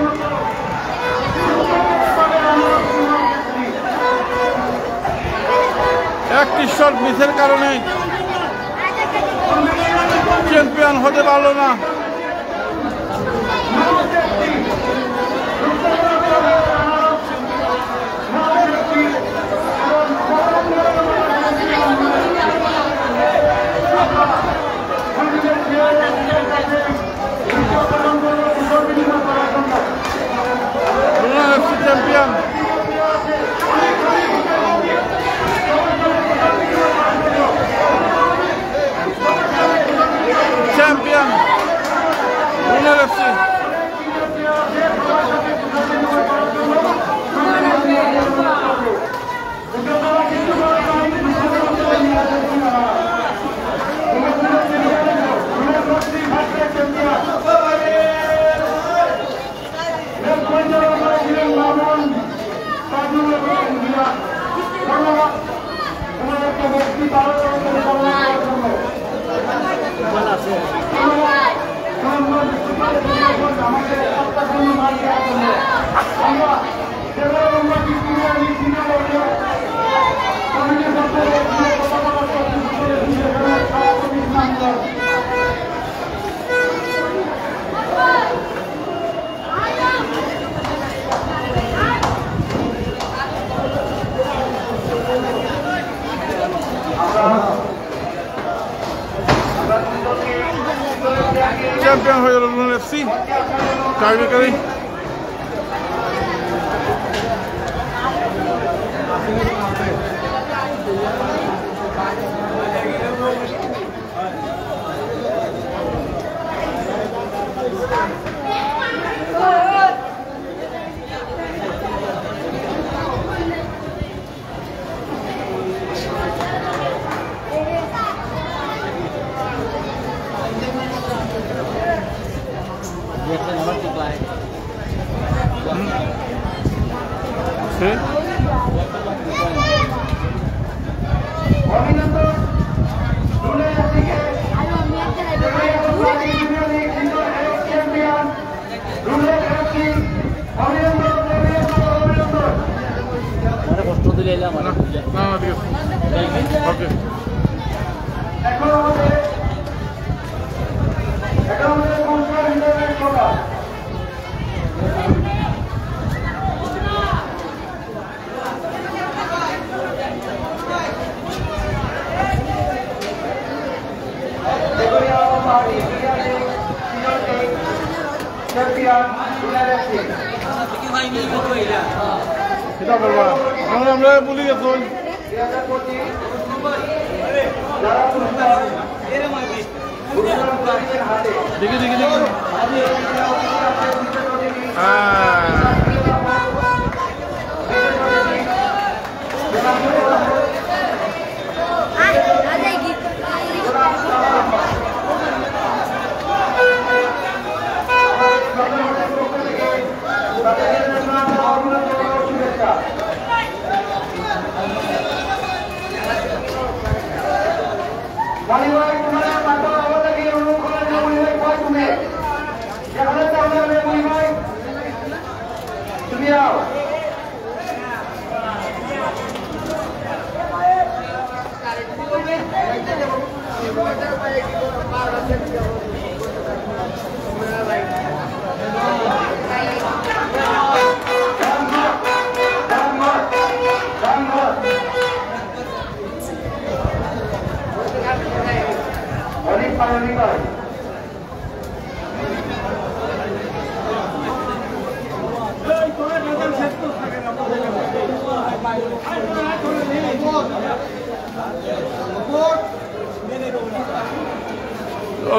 একটি শট মিসের কারণে চ্যাম্পিয়ন হতে পারল না। Champion champion Runul FC. Champion হয়ে গেল রুনুল এফসি টাইব্রেকারে। আমরা বলি গেছেন দেখি দেখি দেখি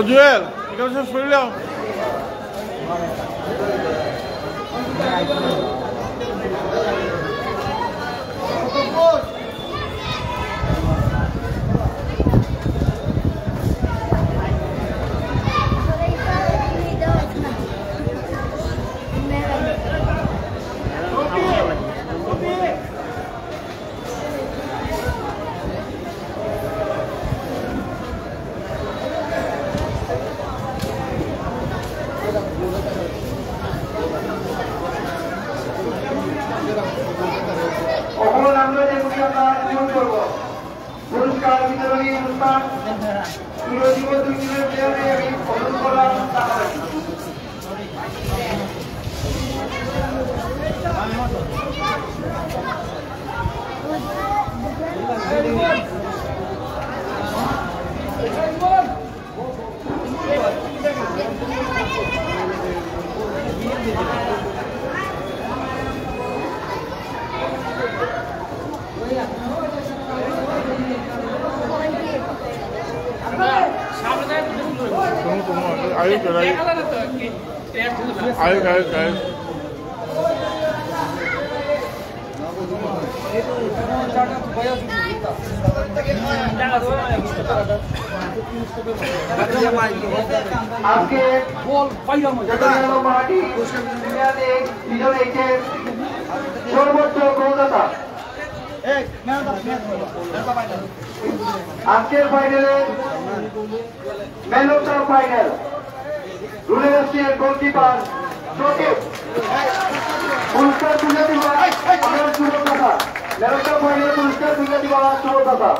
জুয়েল এখানে সব সরে যাও। পুরস্কার বিতরণী অনুষ্ঠান চিরজীব 2 দিনের প্লেয়ারে আমি অনুরোধ করলাম Ayuk. আজকে মাটি সর্বোচ্চ গোলদাতা আজকের ফাইনালে ম্যান অফ দ্য ফাইনাল রুলের রাষ্ট্রের গোলকিপার সচিব পুরস্কার তুলে দিবা আমার যুবকতা ম্যান অফ দ্য ফাইনাল পুরস্কার তুলে দিবা যুবকতা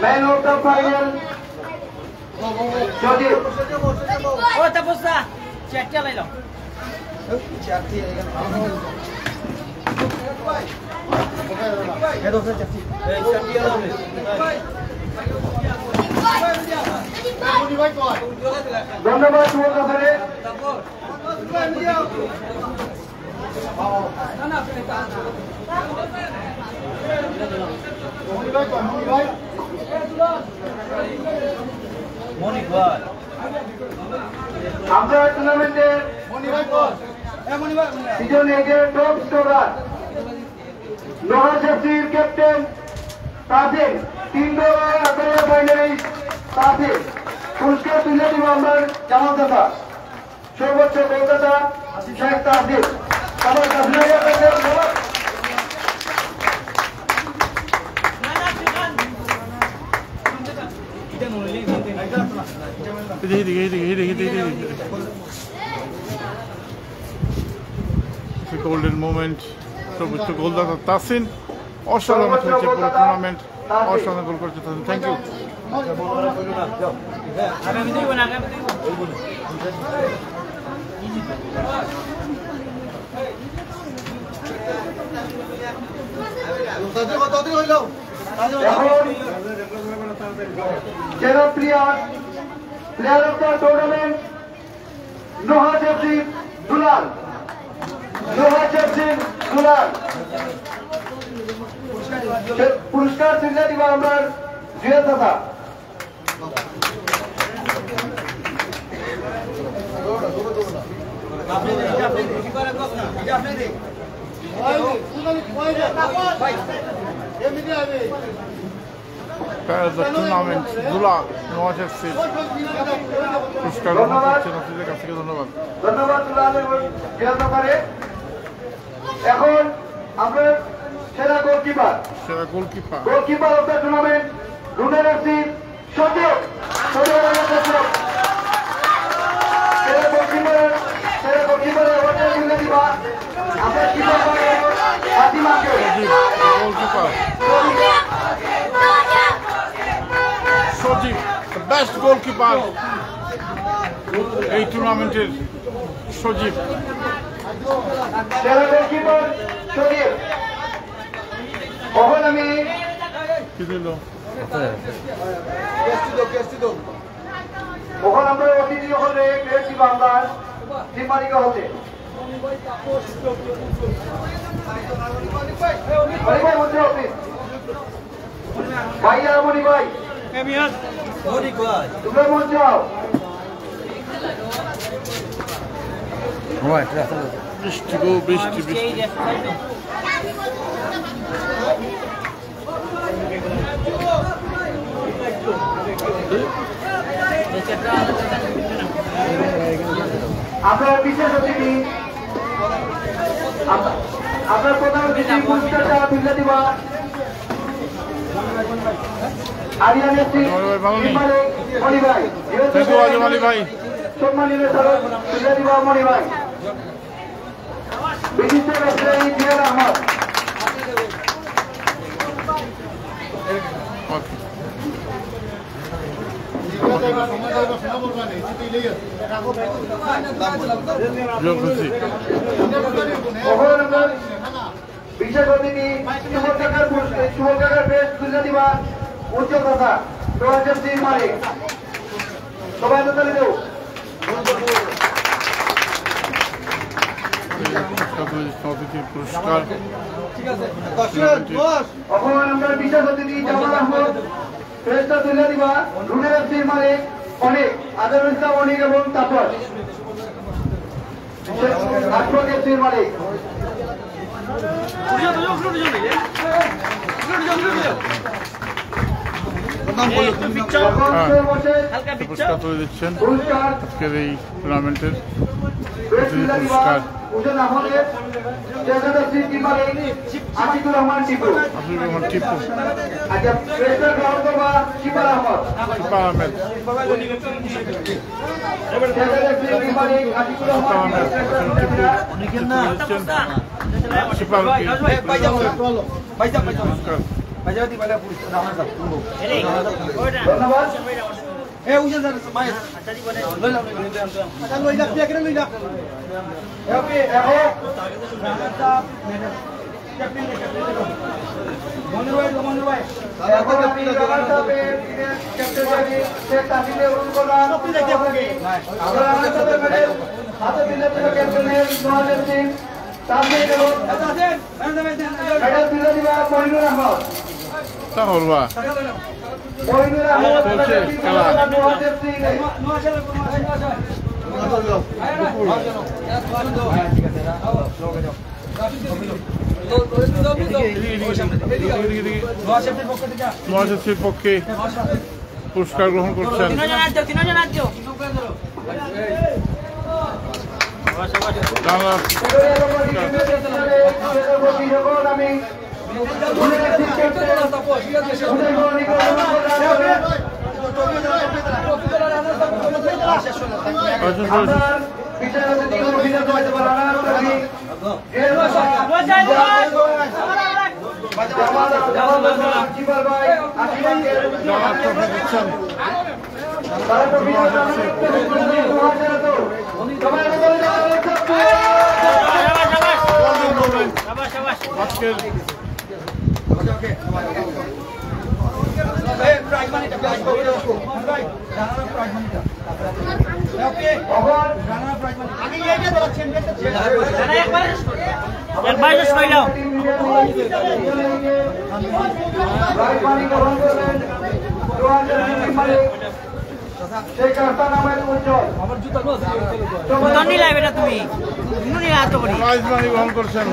ম্যান অফ দ্য ফাইনাল সচিব ও তাপসা চেকটা লাইলাম ধন্যবাদ যুবকদের আমরা টুর্নামেন্টের সিজন 8-এর টপ স্কোরার লোহাশাস্ত্রীর ক্যাপ্টেন তাসিম 3 দলের আন্তর্জাতিক ফাইনালিস্ট তাসিম পুরস্কার তুলে দিব আমরা জামাল দাদা সর্বোচ্চ গোলদাতা শেখ তাসিম আমার গোল্ডেন মোমেন্ট সর্বোচ্চ গোলদাতা তাসিন অসাধারণ খেলছে পুরো টুর্নামেন্ট অসাধারণ গোল করছে Tasin thank you player of the tournament লোহাশাস্ত্রীর দুলাল পুরস্কার তুলে দিব আমরা জুয়েল দাদা টুর্নামেন্ট দুলাল নোয়াশাস্ত্রীর পুরস্কার গ্রহণ করছেন আপনাদের কাছ থেকে ধন্যবাদ জুয়েল দাদারে এখন আমরা সেরা গোলকিপার অফ দ্য টুর্নামেন্ট রুনের এফসির সচিব সেরা গোলকিপারের অ্যাওয়ার্ডটা তুলে দিবা আমরা ফাতিমাকে সচিব বেস্ট গোলকিপার এই টুর্নামেন্টের সচিব সেরা গোলকিপার সচিব কখন আমি কি দিল কখন আমরা অতিথি হলে ক্রিয়েটিভ বাংলার টিম মালিকা হতে ভাইয়া মনি ভাই তুমি মন যাও বৃষ্টি গো বৃষ্টি বৃষ্টি আপনার বিশেষ অতিথি আপনার প্রধান অতিথি পুরস্কারটা তুলে দিবা আরিয়ানের সিং মনি ভাই মনি ভাই সম্মানিত স্মারক তুলে দিবা মনি ভাই বিশিষ্ট ব্যবসায়ী জিয়াদ আহমদ বিশেষ অতিথি শুভকাকার বেশ তুলে দিবা উজ্জ্বল কথা তোয়াজের সিং মালিক সবাই তো তালি দেও পুরস্কার এখন আমরা বিশেষ অতিথি জামাল আহমদ ফেরেশতা তুলে দিবা রুনের এফসির মালিক অনেক আজহারুল ইসলাম অনেক এবং তাপস আশফাক এফসির মালিক পুরস্কার তুলে দিচ্ছেন আজকের এই টুর্নামেন্টের পুরস্কার আশিকুর রহমান টিপু টিপু আচ্ছা প্রেসিডেন্ট গ্রহণ করবা শিপার আহমদ শিপার আহমেদ আশিকুর রহমান শিপার ধন্যবাদ তাহলবা চলছে খেলা মহাশক্তির পক্ষে পুরস্কার গ্রহণ করছেন আজকের প্রাইজ মানি গ্রহণ করছেন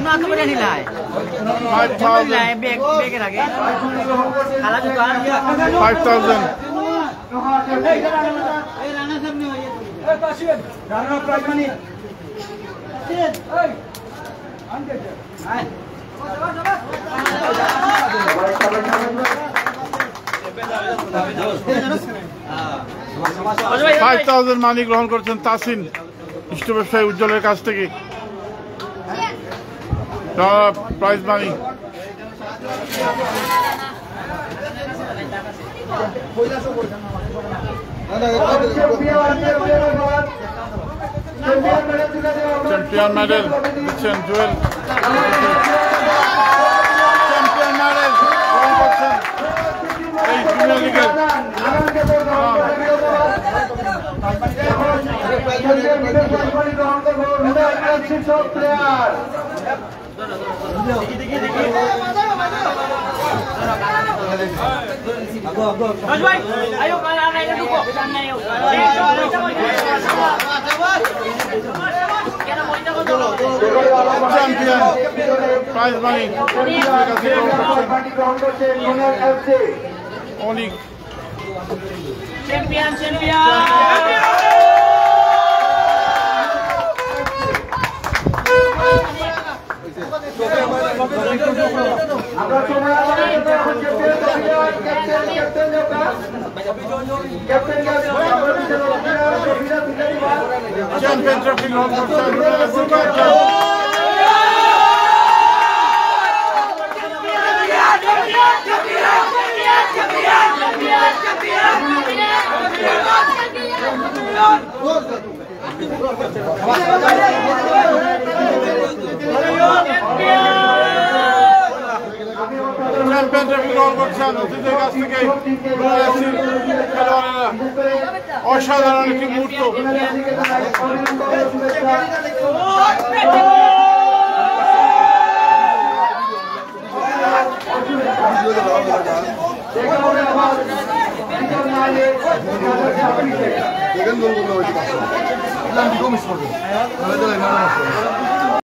5,000 মানি গ্রহণ করছেন তাসিন ইষ্ট ব্যবসায়ী উজ্জ্বলের কাছ থেকে প্রাইজ মানি চ্যাম্পিয়ন মেডেল দিচ্ছেন জুয়েল চ্যাম্পিয়ন মেডেল গ্রহণ করছেন এই জুনিয়র লিগের শীর্ষক player Ayo kanan ayo dukok sana ayo. Champion prize money অনেক Champion. আমরা সময় চ্যাম্পিয়ন ট্রফি গ্রহণ করছেন চ্যাম্পিয়ন ট্রফি গ্রহণ করছেন অতিথিদের কাছ থেকে খেলোয়াড়েরা অসাধারণ একটি মুহূর্ত দেখেন